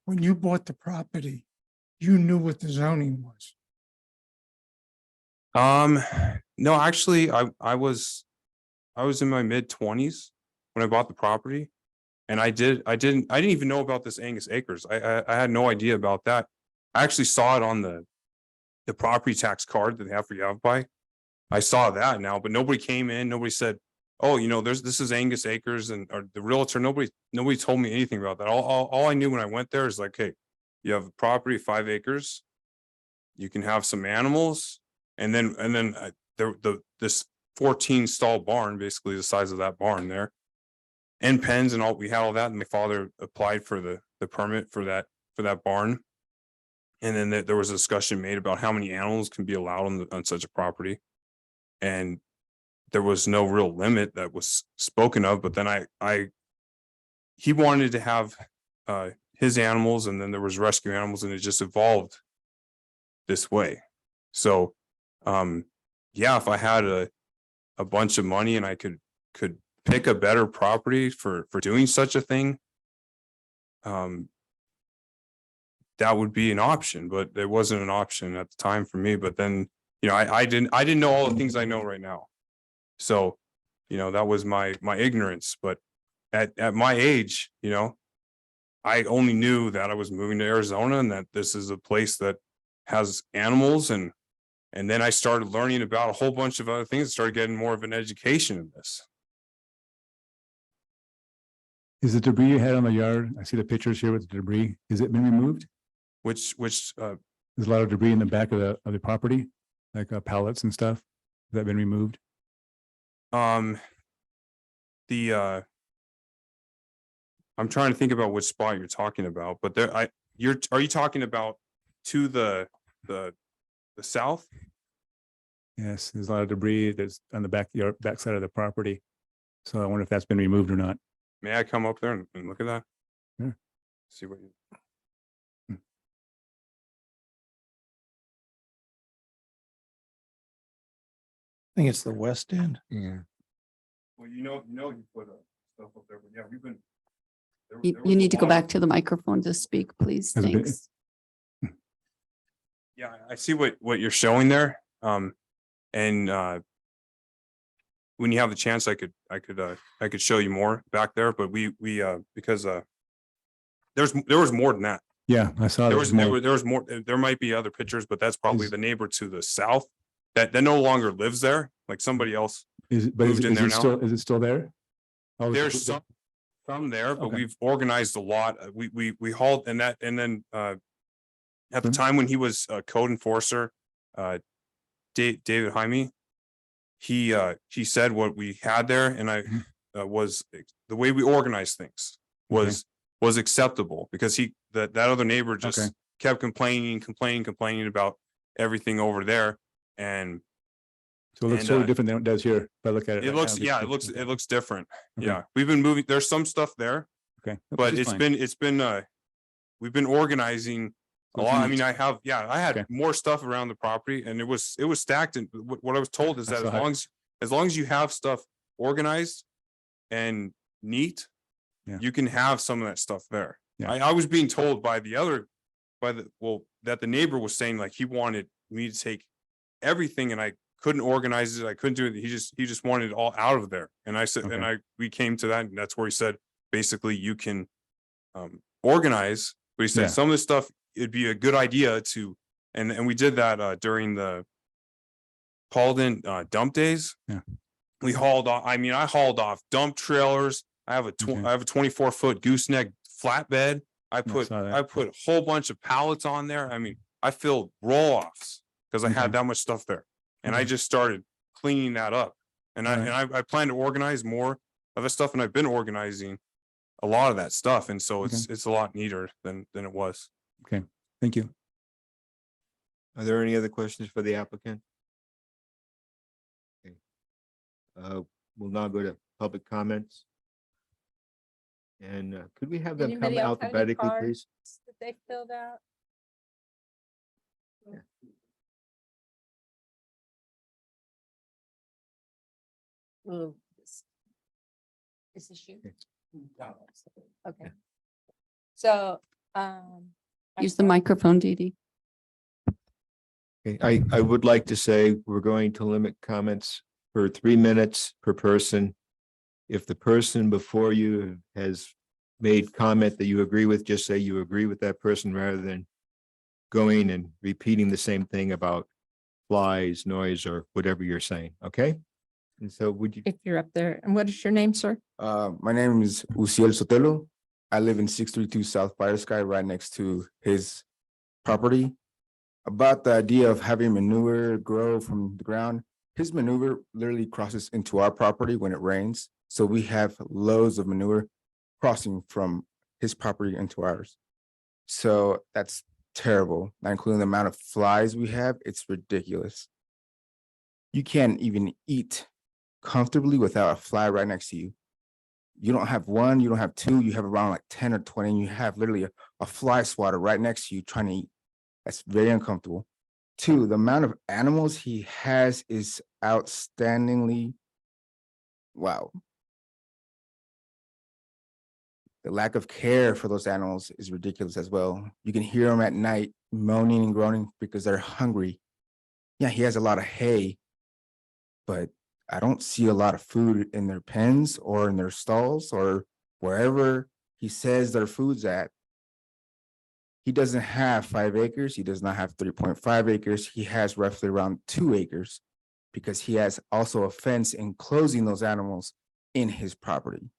When you bought the property, you knew what the zoning was. No, actually, I was in my mid-20s when I bought the property. And I didn't even know about this Angus acres. I had no idea about that. I actually saw it on the property tax card that they have for Yavapai. I saw that now, but nobody came in, nobody said, oh, you know, this is Angus acres and or the realtor, nobody told me anything about that. All I knew when I went there is like, hey, you have a property, 5 acres. You can have some animals. And then this 14 stall barn, basically the size of that barn there. And pens and all, we had all that. And my father applied for the permit for that barn. And then there was a discussion made about how many animals can be allowed on such a property. And there was no real limit that was spoken of, but then he wanted to have his animals, and then there was rescue animals, and it just evolved this way. So yeah, if I had a bunch of money and I could pick a better property for doing such a thing, that would be an option, but it wasn't an option at the time for me. But then, you know, I didn't know all the things I know right now. So, you know, that was my ignorance. But at my age, you know, I only knew that I was moving to Arizona and that this is a place that has animals, and then I started learning about a whole bunch of other things, started getting more of an education in this. Is the debris you had on the yard? I see the pictures here with the debris. Has it been removed? Which There's a lot of debris in the back of the property, like pallets and stuff. Has that been removed? I'm trying to think about which spot you're talking about, but are you talking about to the south? Yes, there's a lot of debris that's on the back side of the property. So I wonder if that's been removed or not. May I come up there and look at that? Yeah. See what you. I think it's the west end. Yeah. Well, you put stuff up there, but yeah, we've been. You need to go back to the microphone to speak, please. Has it been- Thanks. Yeah, I see what you're showing there. And when you have the chance, I could show you more back there, but we because there was more than that. Yeah, I saw There that. was more. There might be other pictures, but that's probably Is- the neighbor to the south that no longer lives there. Like somebody else. Is it, but moved in there now. is it still there? Oh, it's- There's some there, but Okay. we've organized a lot. We hauled and then at the Mhm. time when he was a code enforcer, David Jaime, he said what we had there, and Mhm. was the way we organized things was acceptable, because that other neighbor just Okay. kept complaining about everything over there. And So it looks and, totally different than it does here. If I look at it. it right looks, now, yeah, it's- it looks different. Okay. Yeah, we've been moving, there's some stuff there, Okay. but Which is fine. it's been we've been organizing a So if lot. you I need mean, to- I had Okay. more stuff around the property, and it was stacked. And what I was told is I that saw it. as long as you have stuff organized and neat, Yeah. you can have some of that stuff there. Yeah. I was being told that the neighbor was saying like he wanted me to take everything, and I couldn't organize it. I couldn't do it. He just wanted it all out of there. And I said, Okay. we came to that, and that's where he said, basically you can organize, but he said Yeah. some of this stuff, it'd be a good idea to, and we did that during the hauled in dump days. Yeah. We hauled off, I hauled off dump trailers. I have a Okay. 24-foot gooseneck flatbed. I put saw that. a whole bunch of pallets on there. I mean, I filled roll-offs because I had Okay. that much stuff there. And I Okay. just started cleaning that up. And I plan to organize more of the stuff, and I've been organizing a lot of that stuff. And so it's a lot neater than it was. Thank you. Are there any other questions for the applicant? Okay. We'll now go to public comments. And could we have them come Anybody else have any alphabetically, cards please? that they filled out? Ooh, is this you? Okay. So, Use the microphone, Dee Dee. Okay, I would like to say we're going to limit comments for 3 minutes per person. if the person before you has made comment that you agree with, just say you agree with that person rather than going and repeating the same thing about flies, noise, or whatever you're saying, okay? And so would you, If you're up there, and what is your name, sir? My name is Uciel Sotelo. I live in 632 South Fire Sky, right next to his property. About the idea of having manure grow from the ground, his manure literally crosses into our property when it rains. So we have loads of manure crossing from his property into ours. So that's terrible, not including the amount of flies we have. It's ridiculous. You can't even eat comfortably without a fly right next to you. You don't have one, you don't have two, you have around like 10 or 20, and you have literally a fly swatter right next to you trying to eat. That's very uncomfortable. Two, the amount of animals he has is outstandingly, wow. The lack of care for those animals is ridiculous as well. You can hear them at night moaning and groaning because they're hungry. Yeah, he has a lot of hay, but I don't see a lot of food in their pens or in their stalls or wherever he says their food's at. He doesn't have 5 acres. He does not have 3.5 acres. He has roughly around 2 acres because he has also a fence enclosing those animals in his property.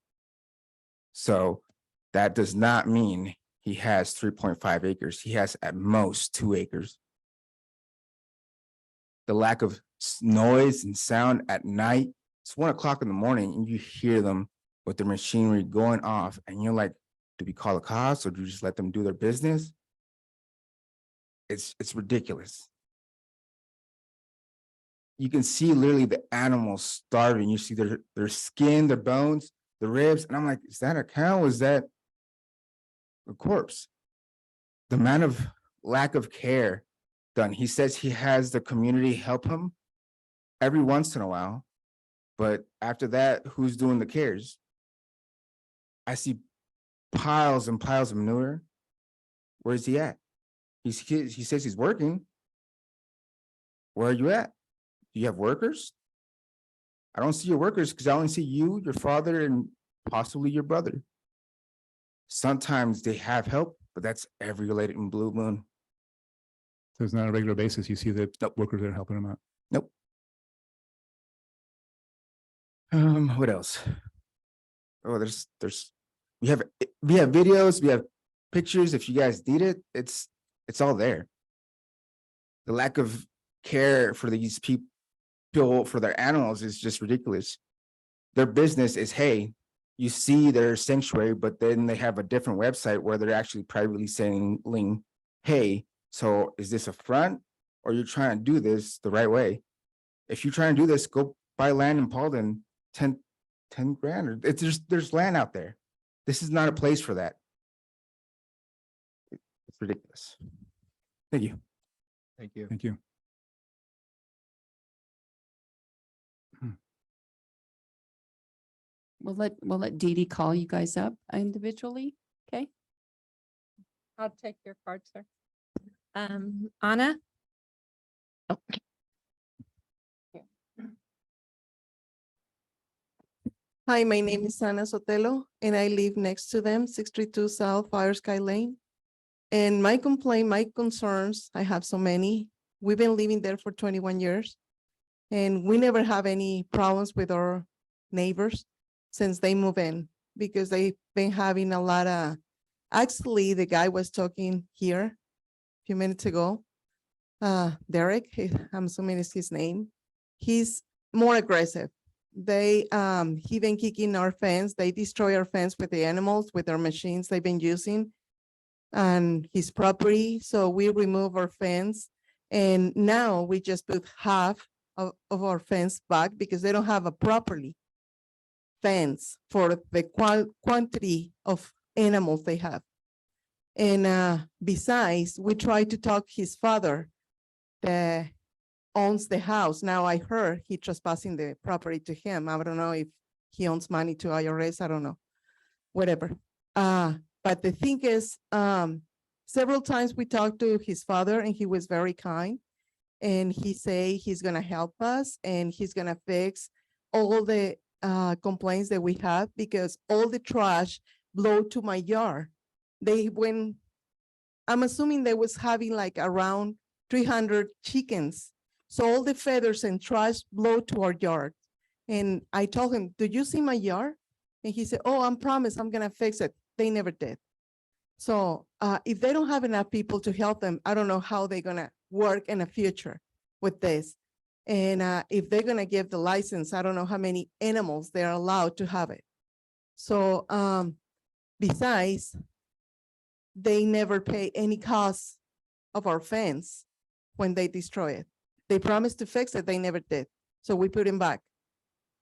So that does not mean he has 3.5 acres. He has at most 2 acres. The lack of noise and sound at night, it's 1 o'clock in the morning and you hear them with their machinery going off and you're like, do we call the cops or do you just let them do their business? It's ridiculous. You can see literally the animals starving. You see their skin, their bones, the ribs. And I'm like, is that a cow? Is that a corpse? The amount of lack of care done. He says he has the community help him every once in a while. But after that, who's doing the cares? I see piles and piles of manure. Where is he at? He says he's working. Where are you at? Do you have workers? I don't see your workers because I only see you, your father, and possibly your brother. Sometimes they have help, but that's every related in blue moon. So it's not on a regular basis. You see the workers that are helping them out. Nope. What else? Oh, we have videos, we have pictures. If you guys need it, it's all there. The lack of care for these people, for their animals is just ridiculous. Their business is, hey, you see their sanctuary, but then they have a different website where they're actually privately saying, hey, so is this a front or you're trying to do this the right way? If you're trying to do this, go buy land in Paulden, 10 grand. There's land out there. This is not a place for that. It's ridiculous. Thank you. thank you. Thank you. We'll let Dee Dee call you guys up individually. Okay. I'll take your card, sir. Anna? Oh. Hi, my name is Ana Sotelo, and I live next to them, 632 South Fire Sky Lane. And my complaint, my concerns, I have so many. We've been living there for 21 years, and we never have any problems with our neighbors since they move in, because they've been having a lot of, actually, the guy was talking here a few minutes ago. Derek, I'm assuming is his name. He's more aggressive. He been kicking our fence. They destroy our fence with the animals, with our machines they've been using on his property. So we remove our fence. And now we just put half of our fence back because they don't have a properly fence for the quantity of animals they have. And besides, we tried to talk his father that owns the house. Now I heard he trespassing the property to him. I don't know if he owns money to IRS. I don't know, whatever. But the thing is, several times we talked to his father and he was very kind. And he say he's gonna help us and he's gonna fix all the complaints that we have because all the trash blow to my yard. I'm assuming they was having like around 300 chickens. So all the feathers and trash blow to our yard. And I told him, do you see my yard? And he said, oh, I promise I'm gonna fix it. They never did. So if they don't have enough people to help them, I don't know how they're gonna work in the future with this. And if they're gonna give the license, I don't know how many animals they're allowed to have it. So besides, they never pay any cost of our fence when they destroy it. They promised to fix it, they never did. So we put him back.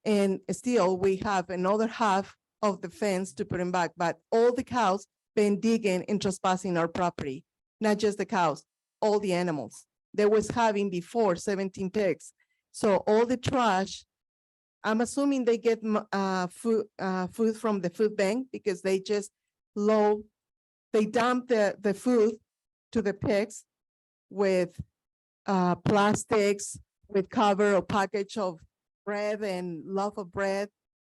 And still we have another half of the fence to put him back, but all the cows been digging and trespassing our property, not just the cows, all the animals. There was having before 17 pigs. So all the trash, I'm assuming they get food from the food bank because they just they dump the food to the pigs with plastics, with cover or package of bread and loaf of bread.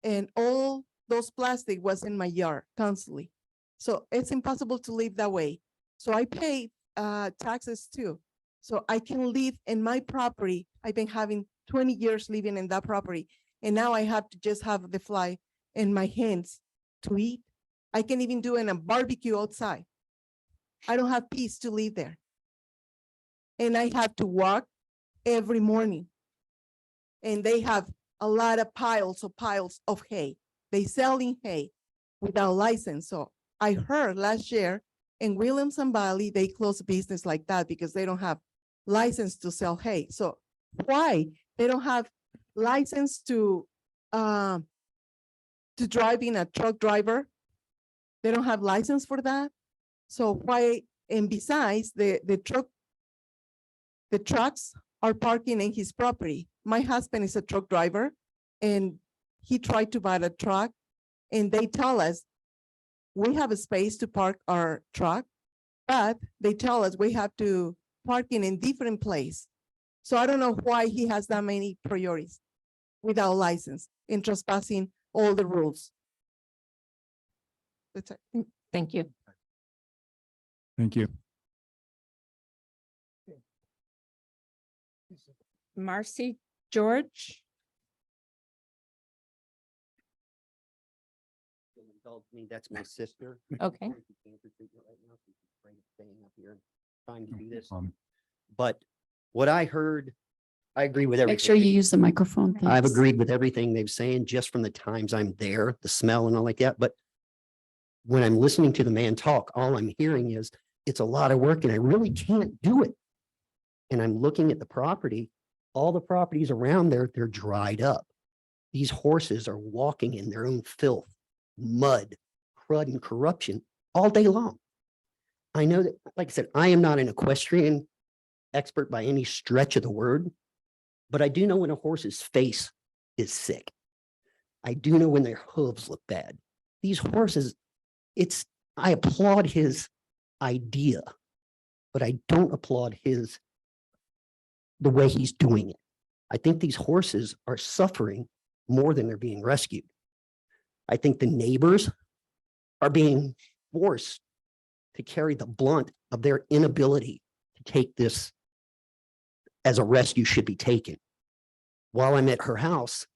And all those plastic was in my yard constantly. So it's impossible to live that way. So I pay taxes too. So I can live in my property. I've been having 20 years living in that property. And now I have to just have the fly in my hands to eat. I can even do a barbecue outside. I don't have peace to live there. And I have to walk every morning. And they have a lot of piles of hay. They selling hay without license. So I heard last year in Williamson Valley, they closed business like that because they don't have license to sell hay. So why they don't have license to drive in a truck driver? They don't have license for that. So why? And besides, the trucks are parking in his property. My husband is a truck driver, and he tried to buy a truck, and they tell us we have a space to park our truck, but they tell us we have to park in different place. So I don't know why he has that many priorities without license in trespassing all the rules. That's it. Thank you. Thank you. Marcy George. Indulge me, that's my sister. Okay. Going through cancer treatment right now, so she's afraid of staying up here and trying to do this. But what I heard, I agree with everything. Make sure you use the microphone. I've thanks. agreed with everything they've saying just from the times I'm there, the smell and all like that. But when I'm listening to the man talk, all I'm hearing is it's a lot of work and I really can't do it. And I'm looking at the property, all the properties around there, they're dried up. These horses are walking in their own filth, mud, crud, and corruption all day long. I know that, like I said, I am not an equestrian expert by any stretch of the word, but I do know when a horse's face is sick. I do know when their hooves look bad. These horses, I applaud his idea, but I don't applaud the way he's doing it. I think these horses are suffering more than they're being rescued. I think the neighbors are being forced to carry the blunt of their inability to take this as a rescue should be taken. While I'm at her house,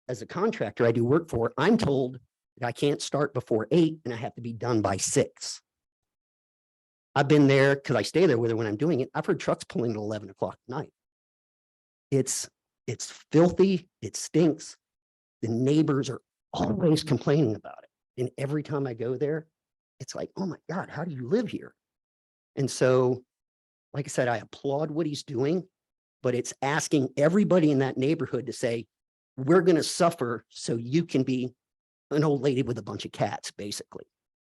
as a contractor I do work for, I'm told that I can't start before 8 and I have to be done by 6. I've been there because I stay there with her when I'm doing it. I've heard trucks pulling at 11 o'clock at night. It's filthy. It stinks. The neighbors are always complaining about it. And every time I go there, it's like, oh my God, how do you live here? And so, like I said, I applaud what he's doing, but it's asking everybody in that neighborhood to say, we're going to suffer so you can be an old lady with a bunch of cats, basically.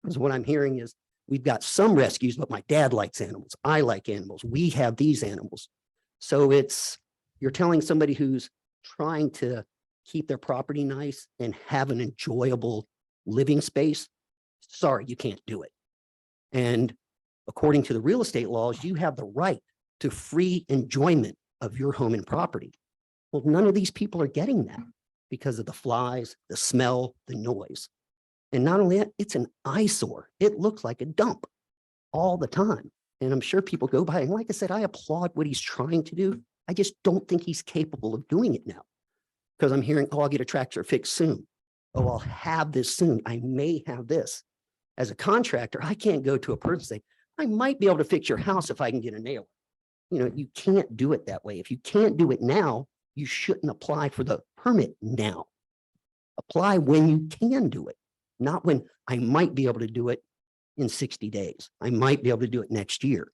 Because what I'm hearing is we've got some rescues, but my dad likes animals. I like animals. We have these animals. So you're telling somebody who's trying to keep their property nice and have an enjoyable living space, sorry, you can't do it. And according to the real estate laws, you have the right to free enjoyment of your home and property. Well, none of these people are getting that. because of the flies, the smell, the noise. And not only that, it's an eyesore. It looks like a dump all the time. And I'm sure people go by, and like I said, I applaud what he's trying to do. I just don't think he's capable of doing it now. Because I'm hearing, oh, I'll get a tractor fixed soon. Oh, I'll have this soon. I may have this. As a contractor, I can't go to a person and say, I might be able to fix your house if I can get a nail. You know, you can't do it that way. If you can't do it now, you shouldn't apply for the permit now. Apply when you can do it, not when I might be able to do it in 60 days. I might be able to do it next year.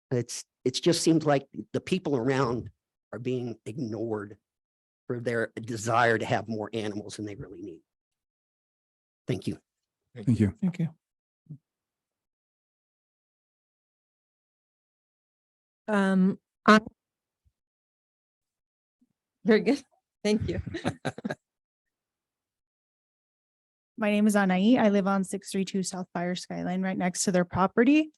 It just seems like the people around are being ignored for their desire to have more animals than they really need. Thank you. Thank you. Thank you. I- Very good. Thank you. My name is Anai. I live on 632 South Fire Skyline, right next to their property.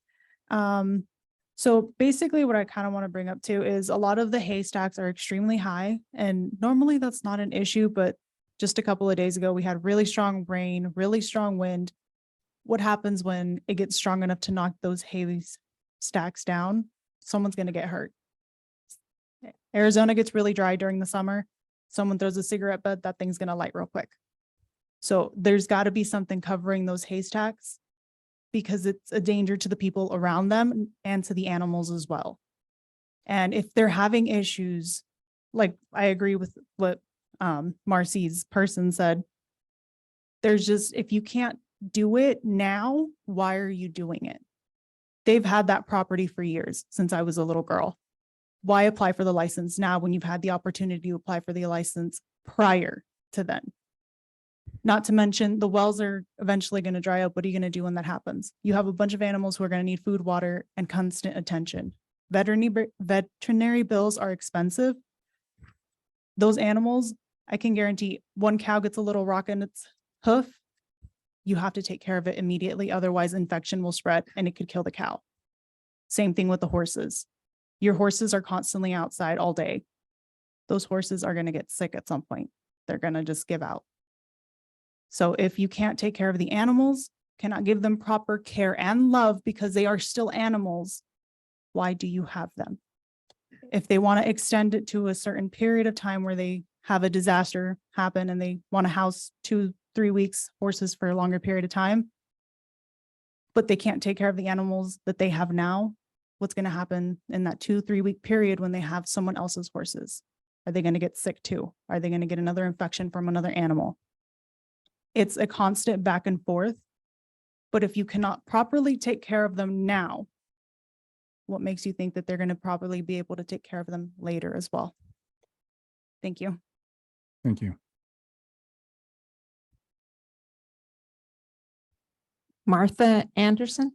So basically what I kind of want to bring up too is a lot of the haystacks are extremely high, and normally that's not an issue, but just a couple of days ago, we had really strong rain, really strong wind. What happens when it gets strong enough to knock those haystacks down? Someone's going to get hurt. Arizona gets really dry during the summer. Someone throws a cigarette butt, that thing's going to light real quick. So there's got to be something covering those haystacks, because it's a danger to the people around them and to the animals as well. And if they're having issues, like I agree with what Marcy's person said, there's just, if you can't do it now, why are you doing it? They've had that property for years, since I was a little girl. Why apply for the license now when you've had the opportunity to apply for the license prior to then? Not to mention the wells are eventually going to dry up. What are you going to do when that happens? You have a bunch of animals who are going to need food, water, and constant attention. Veterinary bills are expensive. Those animals, I can guarantee, one cow gets a little rock in its hoof, you have to take care of it immediately. Otherwise, infection will spread and it could kill the cow. Same thing with the horses. Your horses are constantly outside all day. Those horses are going to get sick at some point. They're going to just give out. So if you can't take care of the animals, cannot give them proper care and love because they are still animals, why do you have them? If they want to extend it to a certain period of time where they have a disaster happen and they want to house 2-3 weeks horses for a longer period of time, but they can't take care of the animals that they have now, what's going to happen in that 2-3 week period when they have someone else's horses? Are they going to get sick too? Are they going to get another infection from another animal? It's a constant back and forth, but if you cannot properly take care of them now, what makes you think that they're going to properly be able to take care of them later as well? Thank you. Thank you. Martha Anderson.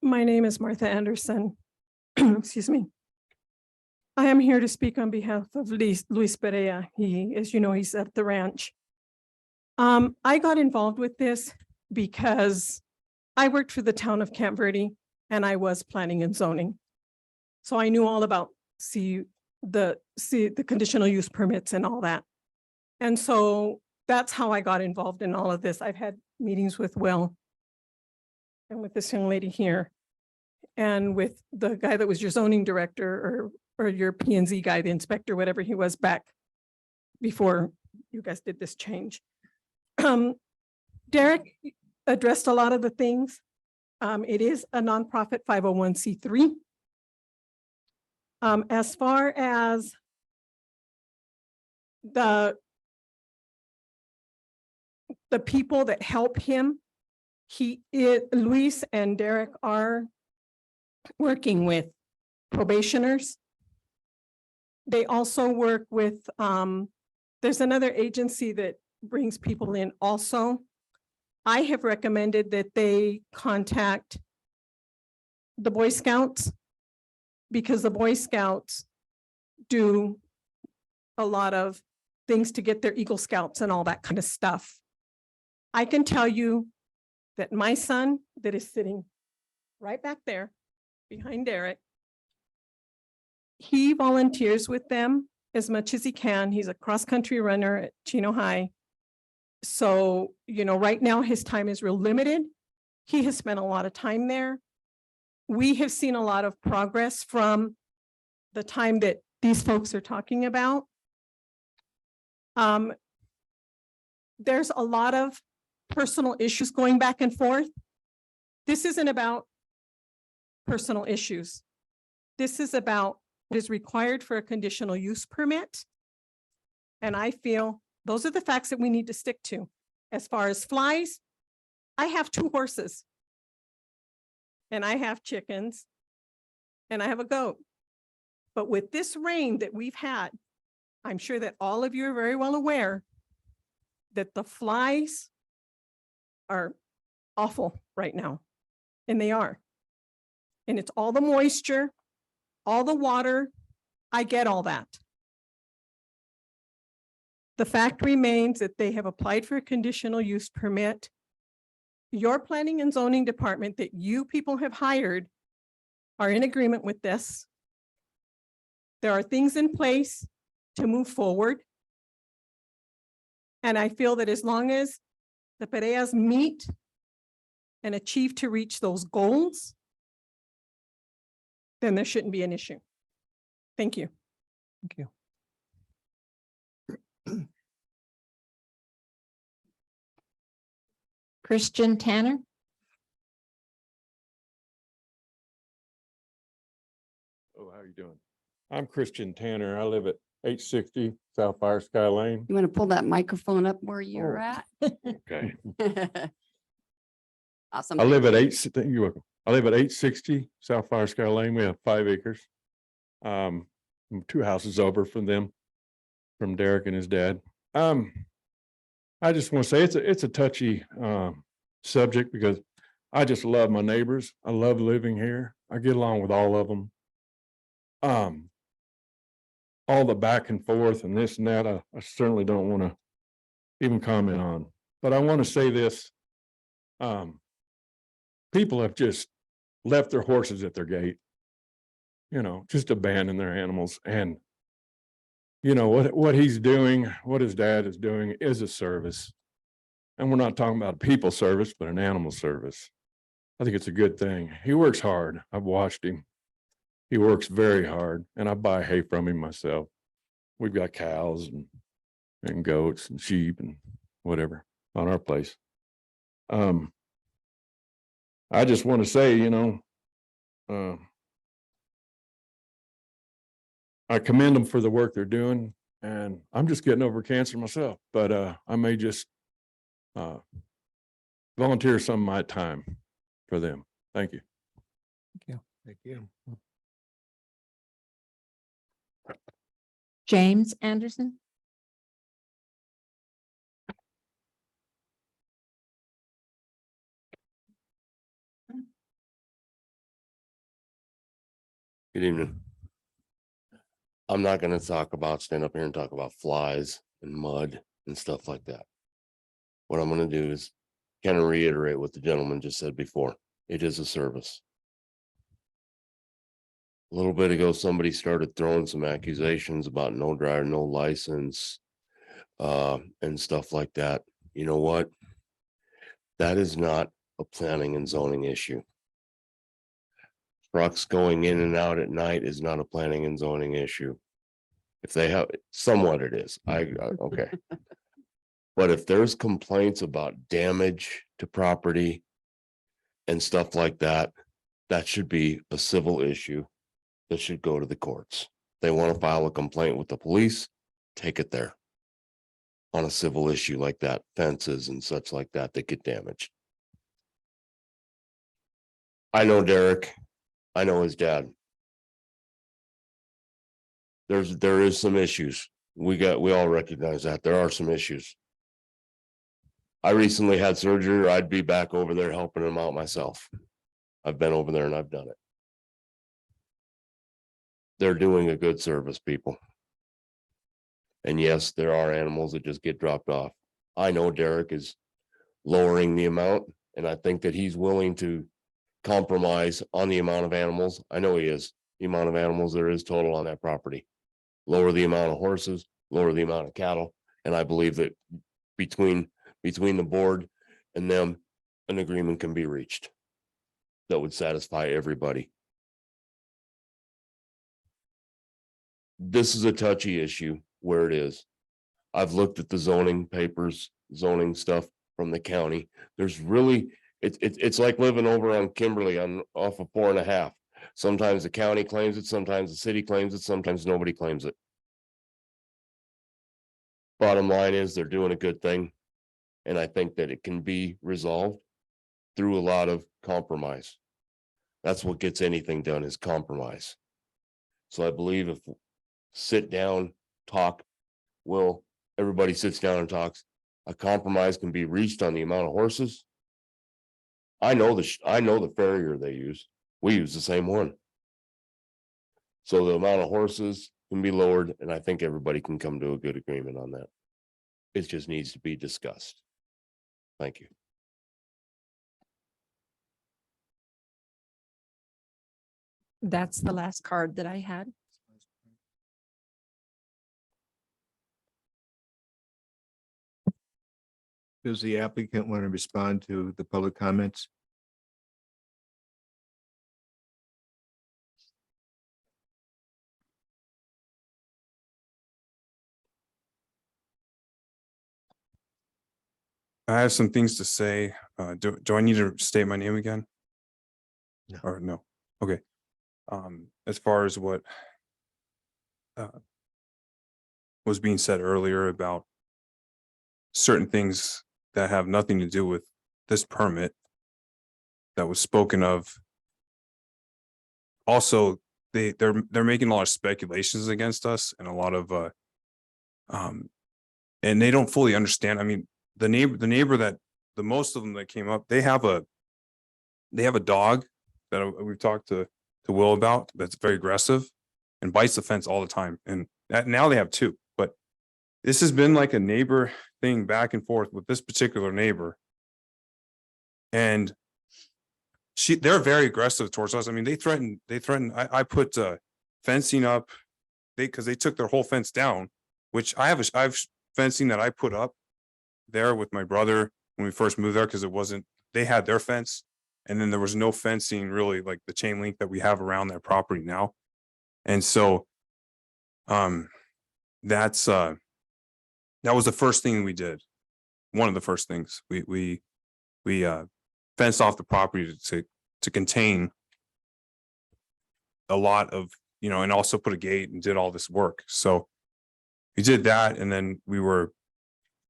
My name is Martha Anderson. Excuse me. I am here to speak on behalf of Luis Perea. He, as you know, he's at the ranch. I got involved with this because I worked for the town of Camp Verde and I was planning and zoning. So I knew all about the conditional use permits and all that. And so that's how I got involved in all of this. I've had meetings with Will and with this young lady here and with the guy that was your zoning director or your P&Z guy, the inspector, whatever he was back before you guys did this change. Derek addressed a lot of the things. It is a nonprofit 501c3. As far as the people that help him, Luis and Derek are working with probationers. They also work with, there's another agency that brings people in also. I have recommended that they contact the Boy Scouts because the Boy Scouts do a lot of things to get their Eagle Scouts and all that kind of stuff. I can tell you that my son that is sitting right back there behind Derek, he volunteers with them as much as he can. He's a cross-country runner at Chino High. So, right now his time is real limited. He has spent a lot of time there. We have seen a lot of progress from the time that these folks are talking about. There's a lot of personal issues going back and forth. This isn't about personal issues. This is about what is required for a conditional use permit. And I feel those are the facts that we need to stick to. As far as flies, I have 2 horses. And I have chickens. And I have a goat. But with this rain that we've had, I'm sure that all of you are very well aware that the flies are awful right now. And they are. And it's all the moisture, all the water. I get all that. The fact remains that they have applied for a conditional use permit. Your planning and zoning department that you people have hired are in agreement with this. There are things in place to move forward. And I feel that as long as the Pereas meet and achieve to reach those goals, then there shouldn't be an issue. Thank you. Thank you. Christian Tanner. Oh, how you doing? I'm Christian Tanner. I live at 860 South Fire Sky Lane. You want to pull that microphone up where you're Oh. at? Okay. Awesome. I live at you're welcome. I live at 860 South Fire Sky Lane. We have 5 acres. I'm 2 houses over from them, from Derek and his dad. I just want to say it's a touchy subject because I just love my neighbors. I love living here. I get along with all of them. All the back and forth and this and that, I certainly don't want to even comment on. But I want to say this. People have just left their horses at their gate, just abandoned their animals. And, what he's doing, what his dad is doing is a service. And we're not talking about a people service, but an animal service. I think it's a good thing. He works hard. I've watched him. He works very hard, and I buy hay from him myself. We've got cows and goats and sheep and whatever on our place. I just want to say, I commend them for the work they're doing, and I'm just getting over cancer myself, but I may just volunteer some of my time for them. Thank you. Thank you. James Anderson. Good evening. I'm not going to stand up here and talk about flies and mud and stuff like that. What I'm going to do is kind of reiterate what the gentleman just said before. It is a service. A little bit ago, somebody started throwing some accusations about no driver, no license, and stuff like that. You know what? That is not a planning and zoning issue. Trucks going in and out at night is not a planning and zoning issue. If they have, somewhat it is. Okay. But if there's complaints about damage to property and stuff like that, that should be a civil issue that should go to the courts. They want to file a complaint with the police, take it there. On a civil issue like that, fences and such like that get damaged. I know Derek. I know his dad. There is some issues. We all recognize that there are some issues. I recently had surgery, or I'd be back over there helping him out myself. I've been over there and I've done it. They're doing a good service, people. And yes, there are animals that just get dropped off. I know Derek is lowering the amount, and I think that he's willing to compromise on the amount of animals. I know he is, the amount of animals there is total on that property. Lower the amount of horses, lower the amount of cattle, and I believe that between the board and them, an agreement can be reached that would satisfy everybody. This is a touchy issue where it is. I've looked at the zoning papers, zoning stuff from the county. There's really, it's like living over on Kimberly off of 4.5. Sometimes the county claims it, sometimes the city claims it, sometimes nobody claims it. Bottom line is they're doing a good thing. And I think that it can be resolved through a lot of compromise. That's what gets anything done, is compromise. So I believe if sit down, talk, everybody sits down and talks, a compromise can be reached on the amount of horses. I know the farrier they use. We use the same one. So the amount of horses can be lowered, and I think everybody can come to a good agreement on that. It just needs to be discussed. Thank you. That's the last card that I had. Does the applicant want to respond to the public comments? I have some things to say. Do I need to state my name again? No. Or no? Okay. As far as what was being said earlier about certain things that have nothing to do with this permit that was spoken of. Also, they're making a lot of speculations against us and a lot of and they don't fully understand. I mean, the neighbor that the most of them that came up, they have a dog that we've talked to Will about that's very aggressive and bites the fence all the time. And now they have two, but this has been like a neighbor thing back and forth with this particular neighbor. And they're very aggressive towards us. I mean, they threaten, I put fencing up, because they took their whole fence down, which I have fencing that I put up there with my brother when we first moved there, because they had their fence. And then there was no fencing really, like the chain link that we have around their property now. And so that was the first thing we did. One of the first things we fenced off the property to contain a lot of, and also put a gate and did all this work. So we did that. And then we're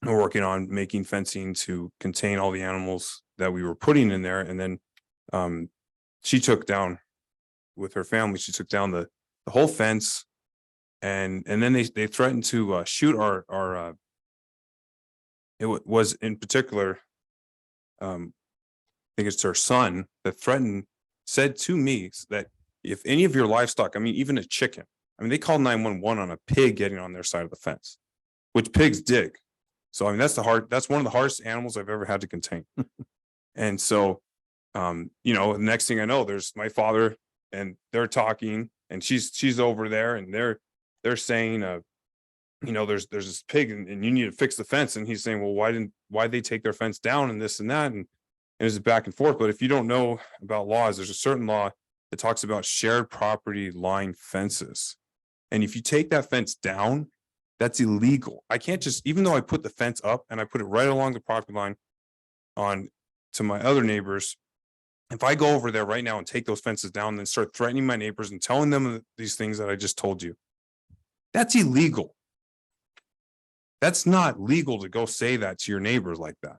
working on making fencing to contain all the animals that we were putting in there. And then she took down, with her family, she took down the whole fence. And then they threatened to shoot our it was in particular, I think it's her son that said to me that if any of your livestock, I mean, even a chicken, I mean, they called 911 on a pig getting on their side of the fence, which pigs dig. So, I mean, that's one of the hardest animals I've ever had to contain. And so, the next thing I know, there's my father and they're talking, and she's over there, and they're saying, there's this pig and you need to fix the fence. And he's saying, well, why'd they take their fence down and this and that? And it was back and forth. But if you don't know about laws, there's a certain law that talks about shared property line fences. And if you take that fence down, that's illegal. I can't just, even though I put the fence up and I put it right along the property line to my other neighbors, if I go over there right now and take those fences down and then start threatening my neighbors and telling them these things that I just told you, that's illegal. That's not legal to go say that to your neighbors like that.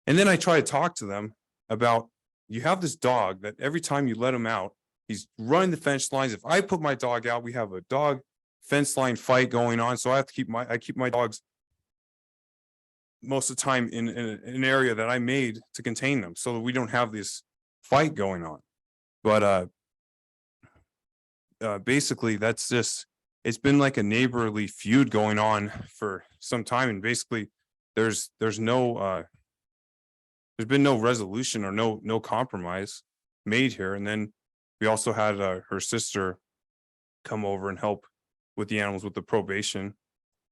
And then I try to talk to them about, you have this dog that every time you let him out, he's running the fence lines. If I put my dog out, we have a dog fence line fight going on. So I have to keep my dogs most of the time in an area that I made to contain them so that we don't have this fight going on. But basically that's just, it's been like a neighborly feud going on for some time, and basically there's no there's been no resolution or no compromise made here. And then we also had her sister come over and help with the animals with the probation.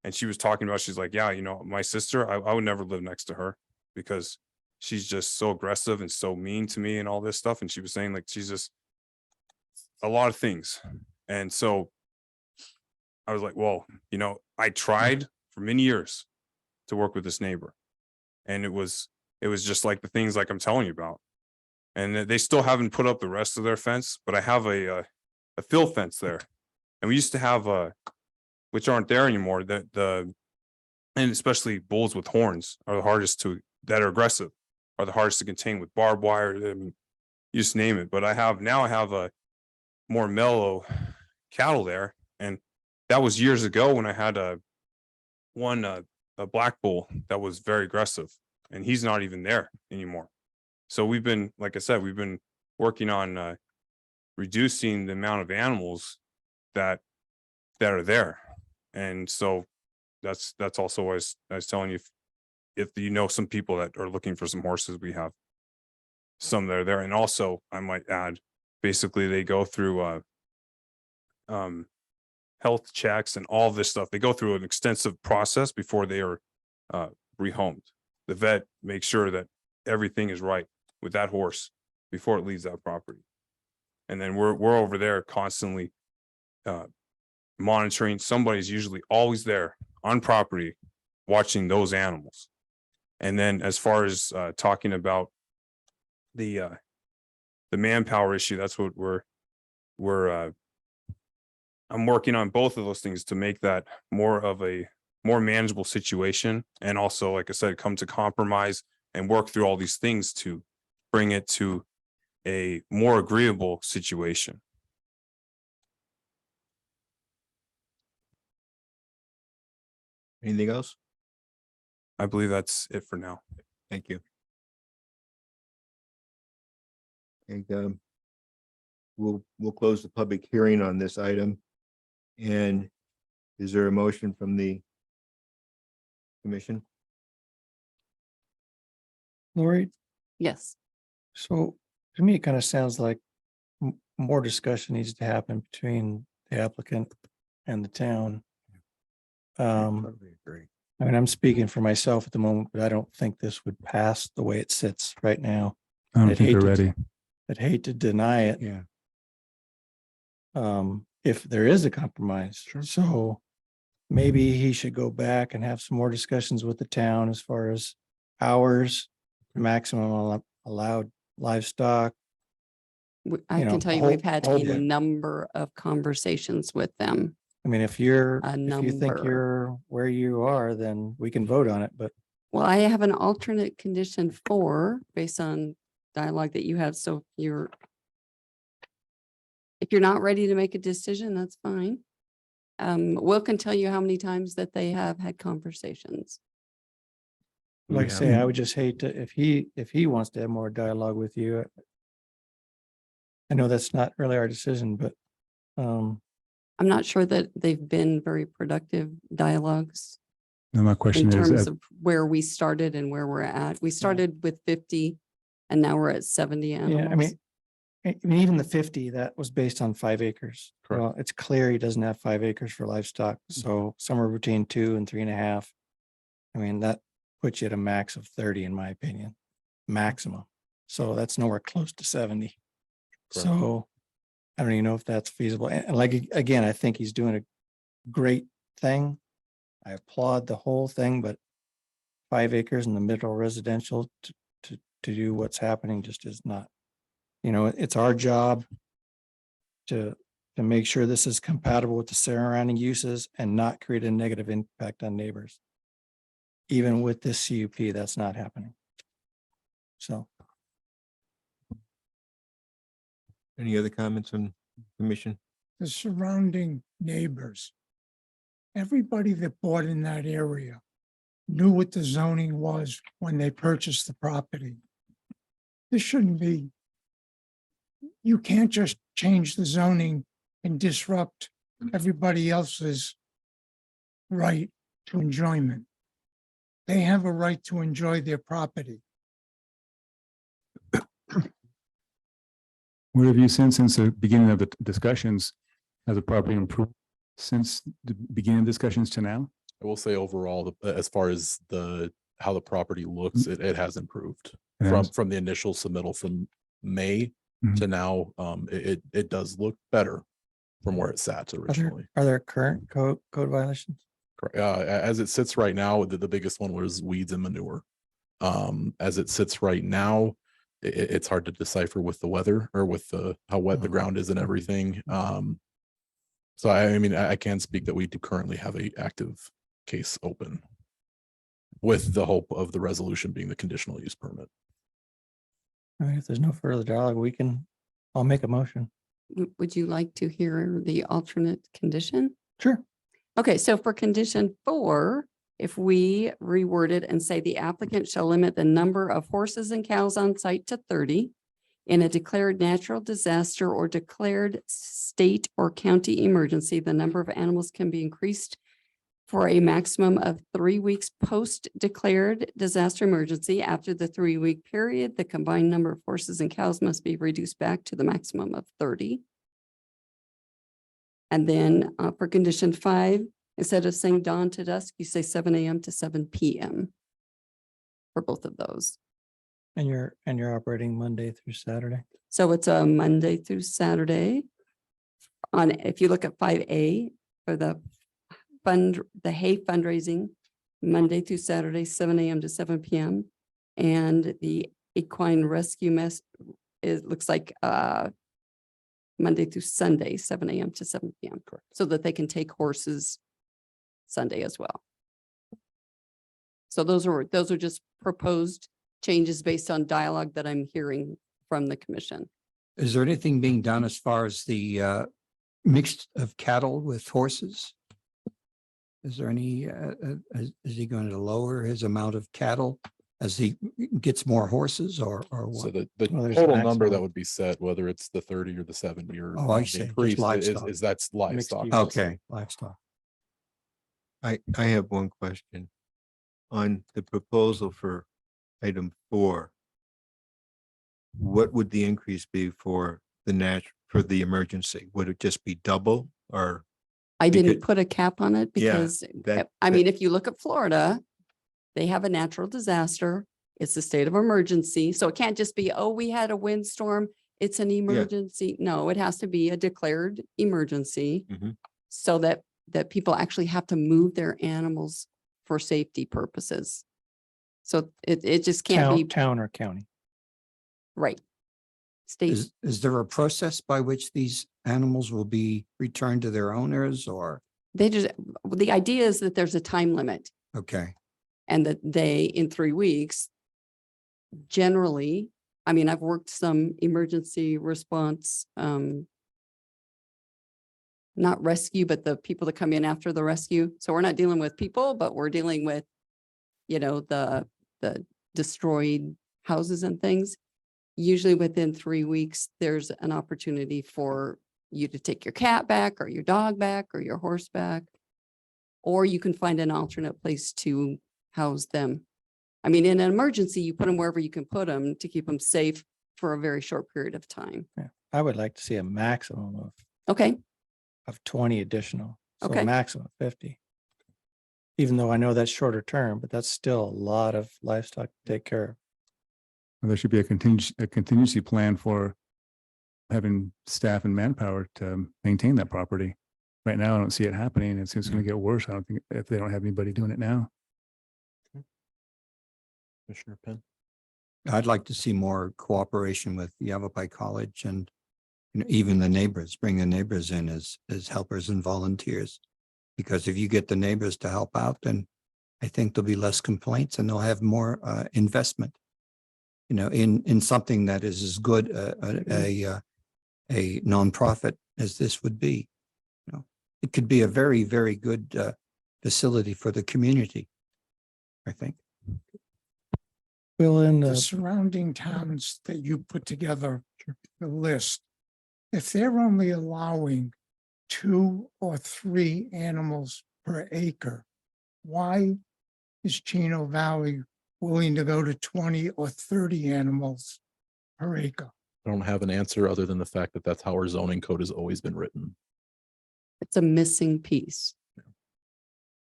And she was talking about, she's like, yeah, you know, my sister, I would never live next to her because she's just so aggressive and so mean to me and all this stuff. And she was saying like, she's just a lot of things. And so I was like, well, you know, I tried for many years to work with this neighbor, and it was just like the things like I'm telling you about. And they still haven't put up the rest of their fence, but I have a fill fence there. And we used to have which aren't there anymore, and especially bulls with horns are the hardest that are aggressive, are the hardest to contain with barbed wire. I mean, you just name it. But I have a more mellow cattle there. And that was years ago when I had a black bull that was very aggressive, and he's not even there anymore. So we've been, like I said, we've been working on reducing the amount of animals that are there. And so that's also why I was telling you, if you know some people that are looking for some horses, we have some that are there. And also I might add, basically they go through health checks and all this stuff. They go through an extensive process before they are rehomed. The vet makes sure that everything is right with that horse before it leaves that property. And then we're over there constantly monitoring. Somebody's usually always there on property watching those animals. And then as far as talking about the manpower issue, that's what I'm working on both of those things to make that more of a more manageable situation. And also, like I said, come to compromise and work through all these things to bring it to a more agreeable situation. Anything else? I believe that's it for now. Thank you. And we'll close the public hearing on this item. And is there a motion from the commission? Lori, Yes. so to me, it kind of sounds like more discussion needs to happen between the applicant and the town. Totally agree. I mean, I'm speaking for myself at the moment, but I don't think this would pass the way it sits right now. I don't I'd think hate they're to- ready. I'd hate to deny it. Yeah. If there is a compromise. Sure. So maybe he should go back and have some more discussions with the town as far as hours, maximum allowed livestock. I You know, can tell you, whole- we've had whole a bit. number of conversations with them. I mean, if you think number. you're where you are, then we can vote on it, but Well, I have an alternate condition 4 based on dialogue that you have. So if you're not ready to make a decision, that's fine. Will can tell you how many times that they have had conversations. like I say, I would just hate to, if he wants to have more dialogue with you. I know that's not really our decision, but I'm not sure that they've been very productive dialogues And my in question is, terms of where we started and where we're at. We started with 50 and now we're at 70 yeah, animals. I mean, even the 50, that was based on 5 acres. Correct. Well, it's clear he doesn't have 5 acres for livestock, so somewhere between 2 and 3.5. I mean, that puts you at a max of 30, in my opinion, maximum. So that's nowhere close to 70. Correct. So I don't even know if that's feasible. And like, again, I think he's doing a great thing. I applaud the whole thing, but 5 acres in the middle residential to do what's happening just is not, you know, it's our job to make sure this is compatible with the surrounding uses and not create a negative impact on neighbors. Even with this CUP, that's not happening. So. Any other comments from commission? The surrounding neighbors. Everybody that bought in that area knew what the zoning was when they purchased the property. This shouldn't be. You can't just change the zoning and disrupt everybody else's right to enjoyment. They have a right to enjoy their property. What have you seen since the beginning of the discussions? Has the property improved since the beginning of discussions to now? I will say overall, as far as how the property looks, it has improved It from, has? from the initial submittal from May Mhm. to now. It does look better from where it sat originally. Are there current code violations? As it sits right now, the biggest one was weeds and manure. As it sits right now, it's hard to decipher with the weather or with how wet the ground is and everything. So I mean, I can speak that we do currently have a active case open with the hope of the resolution being the conditional use permit. I mean, if there's no further dialogue, I'll make a motion. Would you like to hear the alternate condition? Sure. Okay, so for condition 4, if we reword it and say the applicant shall limit the number of horses and cows on site to 30, in a declared natural disaster or declared state or county emergency, the number of animals can be increased for a maximum of 3 weeks post-declared disaster emergency. After the 3-week period, the combined number of horses and cows must be reduced back to the maximum of 30. And then for condition 5, instead of saying dawn to dusk, you say 7 a.m. to 7 p.m. for both of those. And you're operating Monday through Saturday? So it's a Monday through Saturday. If you look at 5A for the hay fundraising, Monday through Saturday, 7 a.m. to 7 p.m. And the equine rescue it looks like Monday through Sunday, 7 a.m. to 7 p.m. Correct. So that they can take horses Sunday as well. So those are just proposed changes based on dialogue that I'm hearing from the commission. Is there anything being done as far as the mixed of cattle with horses? Is there any, is he going to lower his amount of cattle as he gets more horses or So what? the Well, there's total a number that maximum. would be set, whether it's the 30 or the 70 or Oh, I the see, just increase livestock. is that's livestock. use. Okay, livestock. I have one question. On the proposal for item 4, what would the increase be for the emergency? Would it just be double or? I didn't Because- put a cap on it Yeah, because, that- I mean, if you look at Florida, they have a natural disaster. It's a state of emergency. So it can't just be, oh, we had a windstorm. It's an emergency. No, it has to be a declared emergency Mhm. so that people actually have to move their animals for safety purposes. So it just can't be Town or county? right. State. Is there a process by which these animals will be returned to their owners or? The idea is that there's a time limit. Okay, And that they, in 3 weeks, generally, I mean, I've worked some emergency response, not rescue, but the people that come in after the rescue. So we're not dealing with people, but we're dealing with, the destroyed houses and things. Usually within 3 weeks, there's an opportunity for you to take your cat back or your dog back or your horse back. Or you can find an alternate place to house them. I mean, in an emergency, you put them wherever you can put them to keep them safe for a very short period of time. Yeah. I would like to see a maximum Okay, of 20 additional. So Okay. a maximum of 50. Even though I know that's shorter term, but that's still a lot of livestock to take care of. There should be a contingency plan for having staff and manpower to maintain that property. Right now, I don't see it happening. It's going to get worse. I don't think if they don't have anybody doing it now. Commissioner Penn. I'd like to see more cooperation with Yavapai College and even the neighbors, bring the neighbors in as helpers and volunteers. Because if you get the neighbors to help out, then I think there'll be less complaints and they'll have more investment, in something that is as good a nonprofit as this would be. It could be a very, very good facility for the community, I think. Fill in The the, surrounding towns that you put together, the list, if they're only allowing 2 or 3 animals per acre, why is Chino Valley willing to go to 20 or 30 animals per acre? I don't have an answer other than the fact that that's how our zoning code has always been written. It's a missing piece.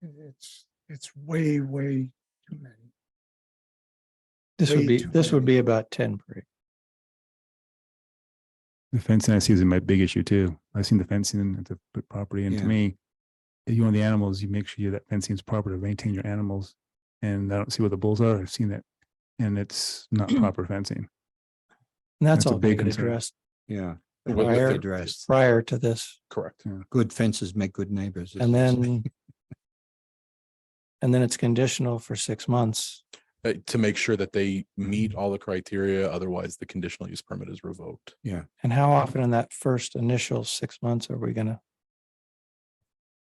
It's way, way too many. This Way would be, too this would many. be about 10 per acre. The fencing I see is my big issue too. I've seen the fencing at the property, and to Yeah. me, if you want the animals, you make sure that fencing is proper to maintain your animals. And I don't see where the bulls are. I've seen that, and it's not proper fencing. And that's That's a all big big concern. addressed Yeah. prior, Addressed. prior to this. Correct. Good fences make good neighbors. as And they say. then, and then it's conditional for 6 months. To make sure that they meet all the criteria, otherwise the conditional use permit is revoked. Yeah. And how often in that first initial 6 months are we gonna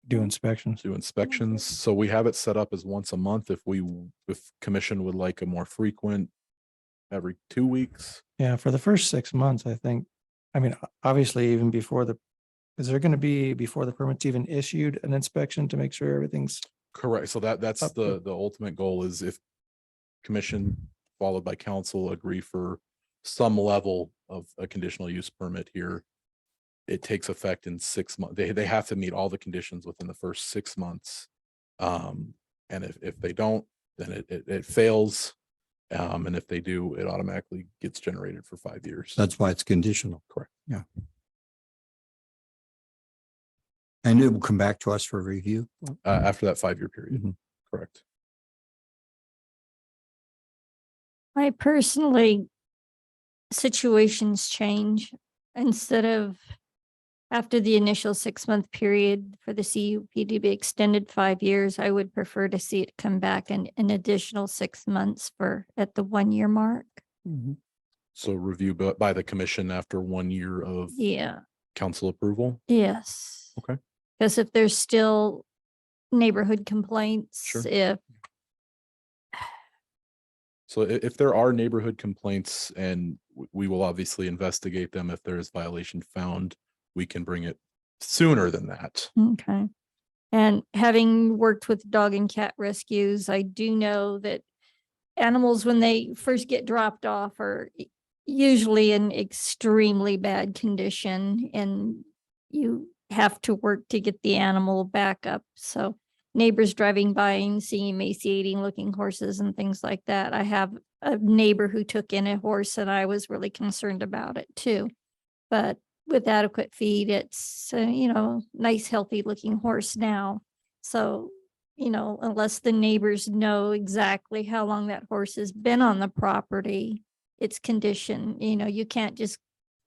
do inspections? Do inspections. So we have it set up as once a month. If commission would like a more frequent, every 2 weeks. Yeah, for the first 6 months, I think, I mean, obviously even before is there gonna be, before the permit's even issued, an inspection to make sure everything's, Correct. So that's Up the ultimate goal is if commission followed by council agree for some level of a conditional use permit here, it takes effect in 6 months. They have to meet all the conditions within the first 6 months. And if they don't, then it fails. And if they do, it automatically gets generated for 5 years. That's why it's conditional. Correct. Yeah. And it will come back to us for review. After that 5-year period. Mhm. Correct. I personally, situations change. Instead of after the initial 6-month period for the CUP to be extended 5 years, I would prefer to see it come back an additional 6 months at the 1-year mark. So review by the commission after 1 year of Yeah, council approval. yes. Okay. Because if there's still neighborhood complaints, Sure. if So if there are neighborhood complaints, and we will obviously investigate them, if there is violation found, we can bring it sooner than that. Okay. And having worked with dog and cat rescues, I do know that animals, when they first get dropped off, are usually in extremely bad condition, and you have to work to get the animal back up. So neighbors driving by and seeing emaciating looking horses and things like that. I have a neighbor who took in a horse, and I was really concerned about it too. But with adequate feed, it's, nice, healthy looking horse now. So, unless the neighbors know exactly how long that horse has been on the property, its condition, you can't just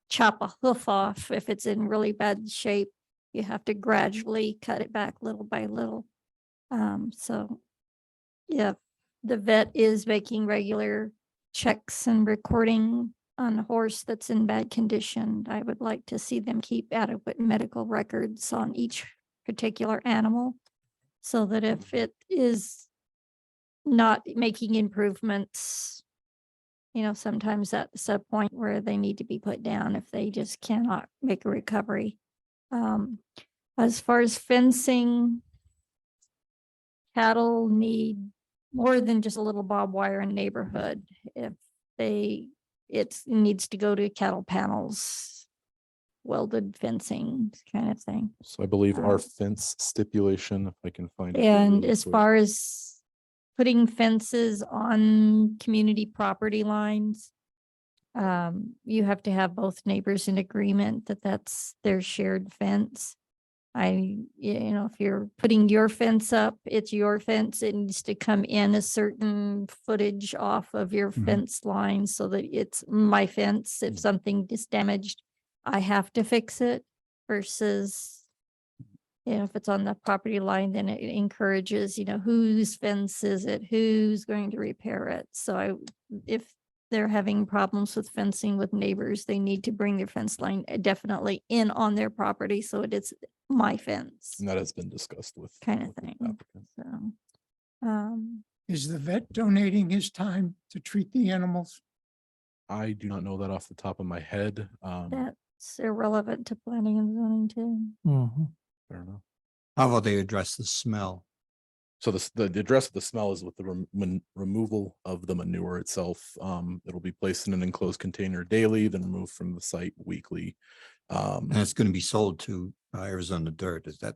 chop a hoof off if it's in really bad shape. You have to gradually cut it back little by little. So, yeah, the vet is making regular checks and recording on a horse that's in bad condition. I would like to see them keep adequate medical records on each particular animal, so that if it is not making improvements, sometimes that's a point where they need to be put down if they just cannot make a recovery. As far as fencing, cattle need more than just a little barbed wire in neighborhood. If it needs to go to cattle panels, welded fencing kind of thing. So I believe our fence stipulation, if I can find it. And really as quick. far as putting fences on community property lines, you have to have both neighbors in agreement that that's their shared fence. If you're putting your fence up, it's your fence. It needs to come in a certain footage off of your fence line so that it's my fence. If something is damaged, I have to fix it versus, if it's on the property line, then it encourages, whose fence is it? Who's going to repair it? So if they're having problems with fencing with neighbors, they need to bring their fence line definitely in on their property. So it is my fence And that has been discussed with. kind of with the thing. applicant. So, Is the vet donating his time to treat the animals? I do not know that off the top of my head. that It's irrelevant to planning and zoning too. Mhm. Fair enough. How will they address the smell? So the address of the smell is with the removal of the manure itself. It'll be placed in an enclosed container daily, then removed from the site weekly. And it's going to be sold to Arizona Dirt. Is that?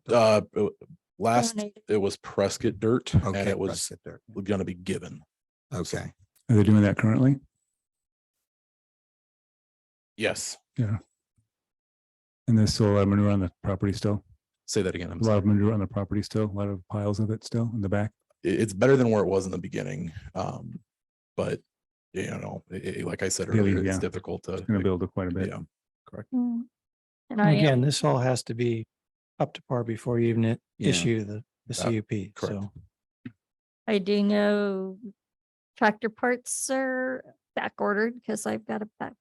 Last, Donated. it was Prescott Dirt and Okay, it was Prescott Dirt. going to be given. Okay. Are they doing that currently? Yes. Yeah. And there's still a lot of manure on the property still? Say that again. I'm A lot sorry. of manure on the property still, a lot of piles of it still in the back? It's better than where it was in the beginning. But you know, like I said Daily, earlier, it's yeah. difficult to. It's going to build quite a bit. Yeah, correct. Mm. And And I again, am, this all has to be up to par before you even Yeah. issue the CUP. correct. So I do know tractor parts are back ordered because I've got a back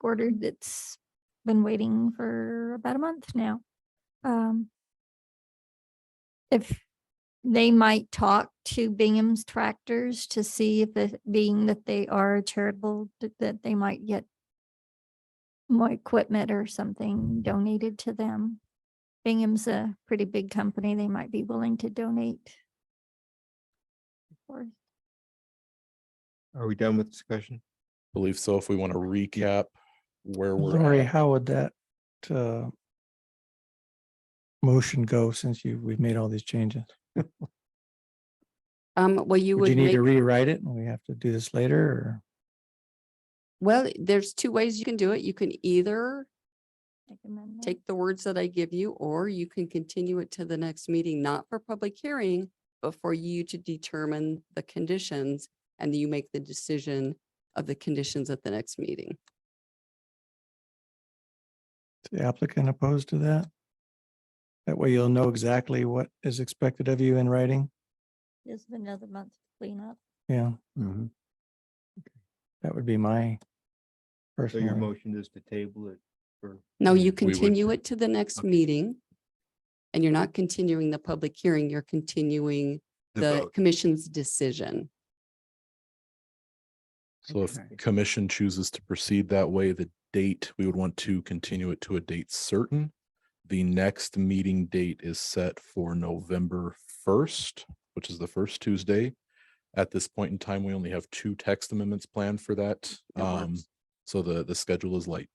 ordered that's been waiting for about a month now. If they might talk to Bingham's Tractors to see if it being that they are charitable, that they might get more equipment or something donated to them. Bingham's a pretty big company. They might be willing to donate. Or Are we done with discussion? Believe so. If we want to recap where we're Lori, at. how would that motion go since we've made all these changes? Well, you Would you would need make, to rewrite it and we have to do this later or? well, there's two ways you can do it. You can either make amendment. take the words that I give you, or you can continue it to the next meeting, not for public hearing, but for you to determine the conditions and you make the decision of the conditions at the next meeting. The applicant opposed to that? That way you'll know exactly what is expected of you in writing. Just another month to clean up. Yeah, Mm-hmm. that would be my So your personal. motion is to table it for. No, you would- continue it to the next Okay. meeting. And you're not continuing the public hearing, you're continuing The the vote. commission's decision. So if Okay. commission chooses to proceed that way, the date, we would want to continue it to a date certain. The next meeting date is set for November 1st, which is the first Tuesday. At this point in time, we only have 2 text amendments planned for that. works. So the schedule is light.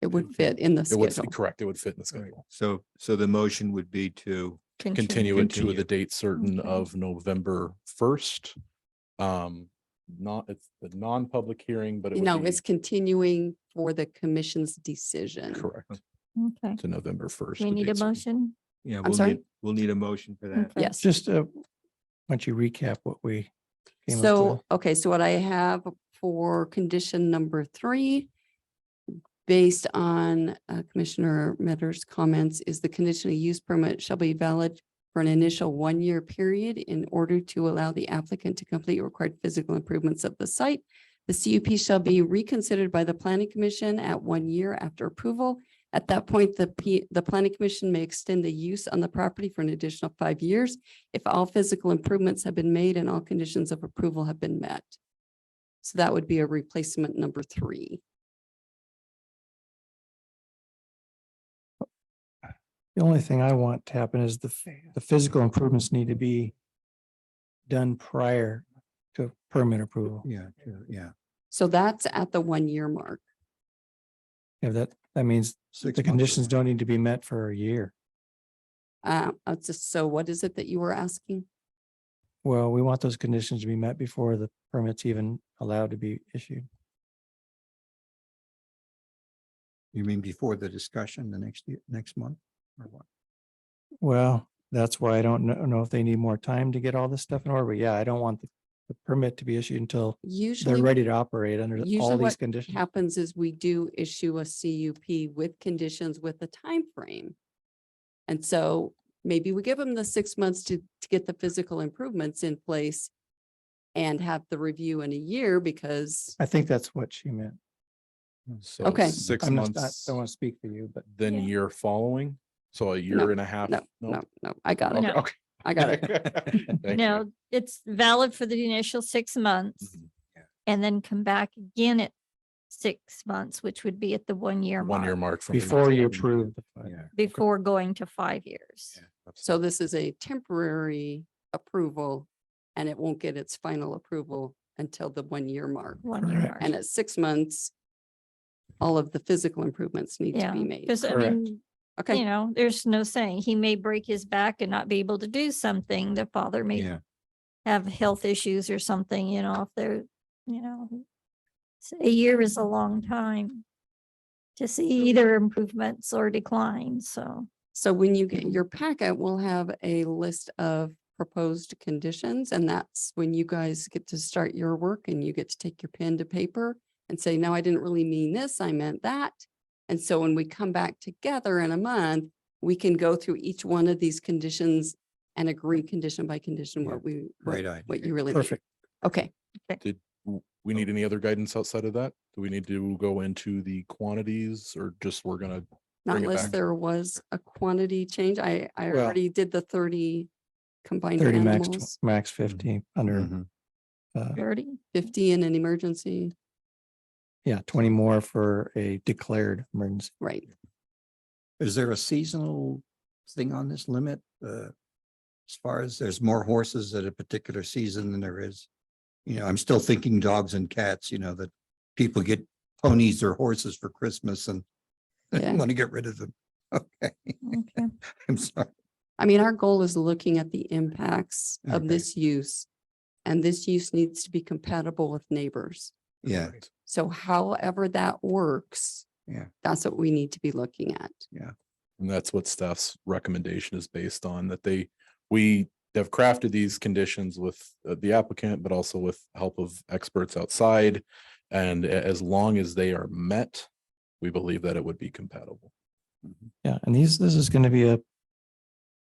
It would fit in the It would, schedule. correct, it would fit in the Right. schedule. So the motion would be to, Continue it to the Continue. date certain Okay. of November 1st. Not, it's the non-public hearing, but it would No, be it's continuing for the commission's decision. correct Okay. to November 1st. We the need a date certain. motion. yeah, I'm we'll sorry? need a motion for that. Okay. Yes. Just why don't you recap what we came up So, with? okay, so what I have for condition number 3, based on Commissioner Metter's comments, is the conditional use permit shall be valid for an initial 1-year period in order to allow the applicant to complete required physical improvements of the site. The CUP shall be reconsidered by the planning commission at 1 year after approval. At that point, the planning commission may extend the use on the property for an additional 5 years if all physical improvements have been made and all conditions of approval have been met. So that would be a replacement number 3. The only thing I want to happen is the physical improvements need to be done prior to permit approval. Yeah, yeah. So that's at the 1-year mark. Yeah, that means 6 the months conditions away. don't need to be met for a year. So what is it that you were asking? Well, we want those conditions to be met before the permit's even allowed to be issued. You mean before the discussion the next month or what? Well, that's why I don't know if they need more time to get all this stuff in order, but yeah, I don't want the permit to be issued until they're Usually, ready to operate under all usually these what conditions. happens is we do issue a CUP with conditions with a time frame. And so maybe we give them the 6 months to get the physical improvements in place and have the review in a year because I think that's what she meant. So Okay. 6 I months, don't want to speak for you, but then Yeah. year following. So a year No, and a half. no, I got it. Okay, No. okay. I got it. Thank you. No, it's valid for the initial 6 months Mhm. and then come back again at 6 months, which would be at the 1 year 1 year mark mark from. Before you approve. before going to 5 years. So this is a temporary approval and it won't get its final approval until the 1 year mark. 1 year Correct. mark. And at 6 months, all of the physical improvements need to Yeah, be made. because I Correct. mean, Okay. you know, there's no saying he may break his back and not be able to do something. The father may Yeah. have health issues or something, you know, if they're, you know, a year is a long time to see either improvements or declines. So, So when you get your packet, we'll have a list of proposed conditions, and that's when you guys get to start your work and you get to take your pen to paper and say, no, I didn't really mean this, I meant that. And so when we come back together in a month, we can go through each one of these conditions and agree condition by condition what Great idea. what you really. mean. Perfect. Okay, Did we need any other guidance outside of that? Do we need to go into the quantities or just we're gonna not bring it unless back? there was a quantity change. I Well- already did the 30 combined 30 max, animals, max 50 under, Mhm. 30. 50 in an emergency. yeah, 20 more for a declared emergency. Right. Is there a seasonal thing on this limit? As far as there's more horses at a particular season than there is? You know, I'm still thinking dogs and cats, you know, that people get ponies or horses for Christmas and Yeah. want to get rid of them. Okay, Okay. I'm sorry. I mean, our goal is looking at the impacts of Okay. this use. And this use needs to be compatible with neighbors. Yeah, So however that works. Yeah. That's what we need to be looking at. And that's what staff's recommendation is based on, that we have crafted these conditions with the applicant, but also with help of experts outside. And as long as they are met, we believe that it would be compatible. Yeah, and this is going to be a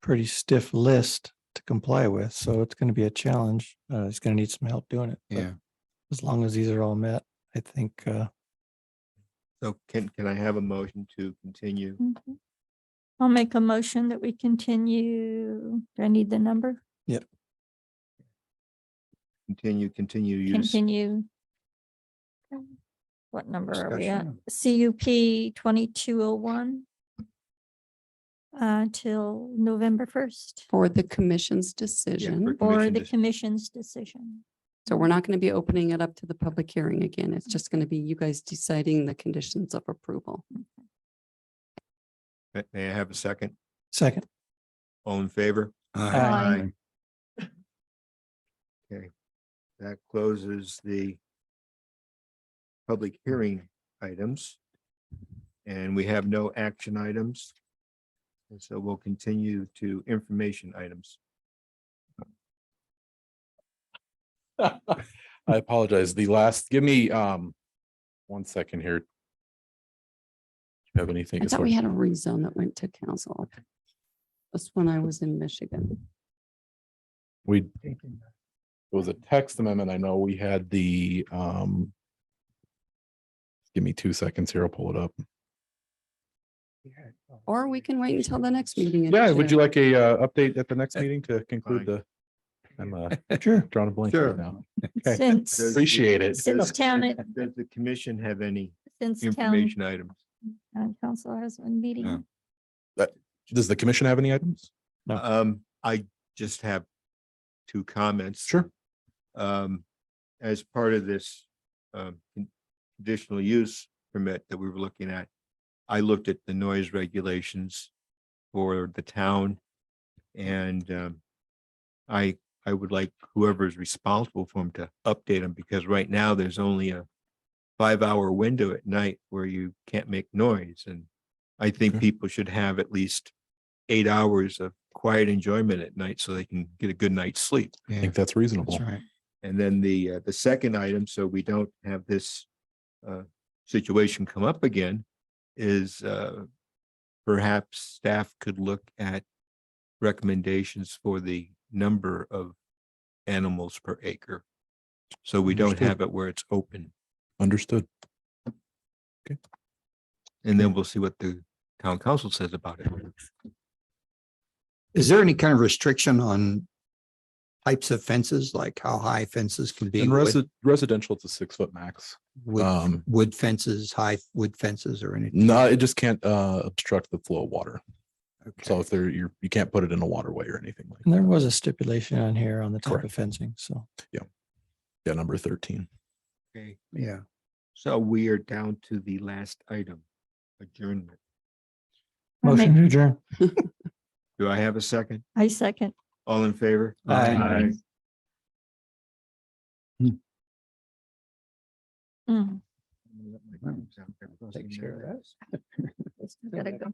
pretty stiff list to comply with, so it's going to be a challenge. It's going to need some help doing it. but yeah. As long as these are all met, I think, So can I have a motion to continue? Mhm. I'll make a motion that we continue. Do I need the number? Continue use. Continue. What number are we at? Discussion. CUP 2201. Till November 1st For the commission's decision. for- or Commission the dec- commission's decision. So we're not going to be opening it up to the public hearing again. It's just going to be you guys deciding the conditions of approval. May I have a second? second. All in favor? Aye. Okay, that closes the public hearing items. And we have no action items. And so we'll continue to information items. I apologize. Give me 1 second here. Do you have anything? I as thought far- we had a rezone that went to council. That's when I was in Michigan. It was a text amendment. I know we had the give me 2 seconds here. I'll pull it up. Or we can wait until the next meeting. and Yeah, would share. you like a update at the next meeting to conclude Fine. the? I'm Sure. drawing a blank Sure. right now. Okay. Since, Appreciate it. since town, Does the commission have any since information items? town council has one meeting. Yeah. Does the commission have any items? I just have two comments. Sure. As part of this conditional use permit that we were looking at, I looked at the noise regulations for the town. And I would like whoever is responsible for them to update them, because right now there's only a 5-hour window at night where you can't make noise. And I think Okay. people should have at least 8 hours of quiet enjoyment at night so they can get a good night's sleep. I think that's reasonable. That's right. And then the second item, so we don't have this situation come up again, is perhaps staff could look at recommendations for the number of animals per acre. So we don't Understood. have it where it's open. Understood. And then we'll see what the town council says about it. Is there any kind of restriction on types of fences, like how high fences can be? In Wood residential, it's a 6 foot max. wood fences, high wood fences or anything? No, it just can't obstruct the flow of water. So Okay. if you can't put it in a waterway or anything like And there that. was a stipulation on here on the type of Correct. fencing, so. Yeah, number 13. Okay, Yeah. so we are down to the last item, adjournment. Motion to adjourn. Do I have a second? I second. All in favor? Aye. Mm. Let my dogs out there buzzing Take care their of that. ass. Gotta go.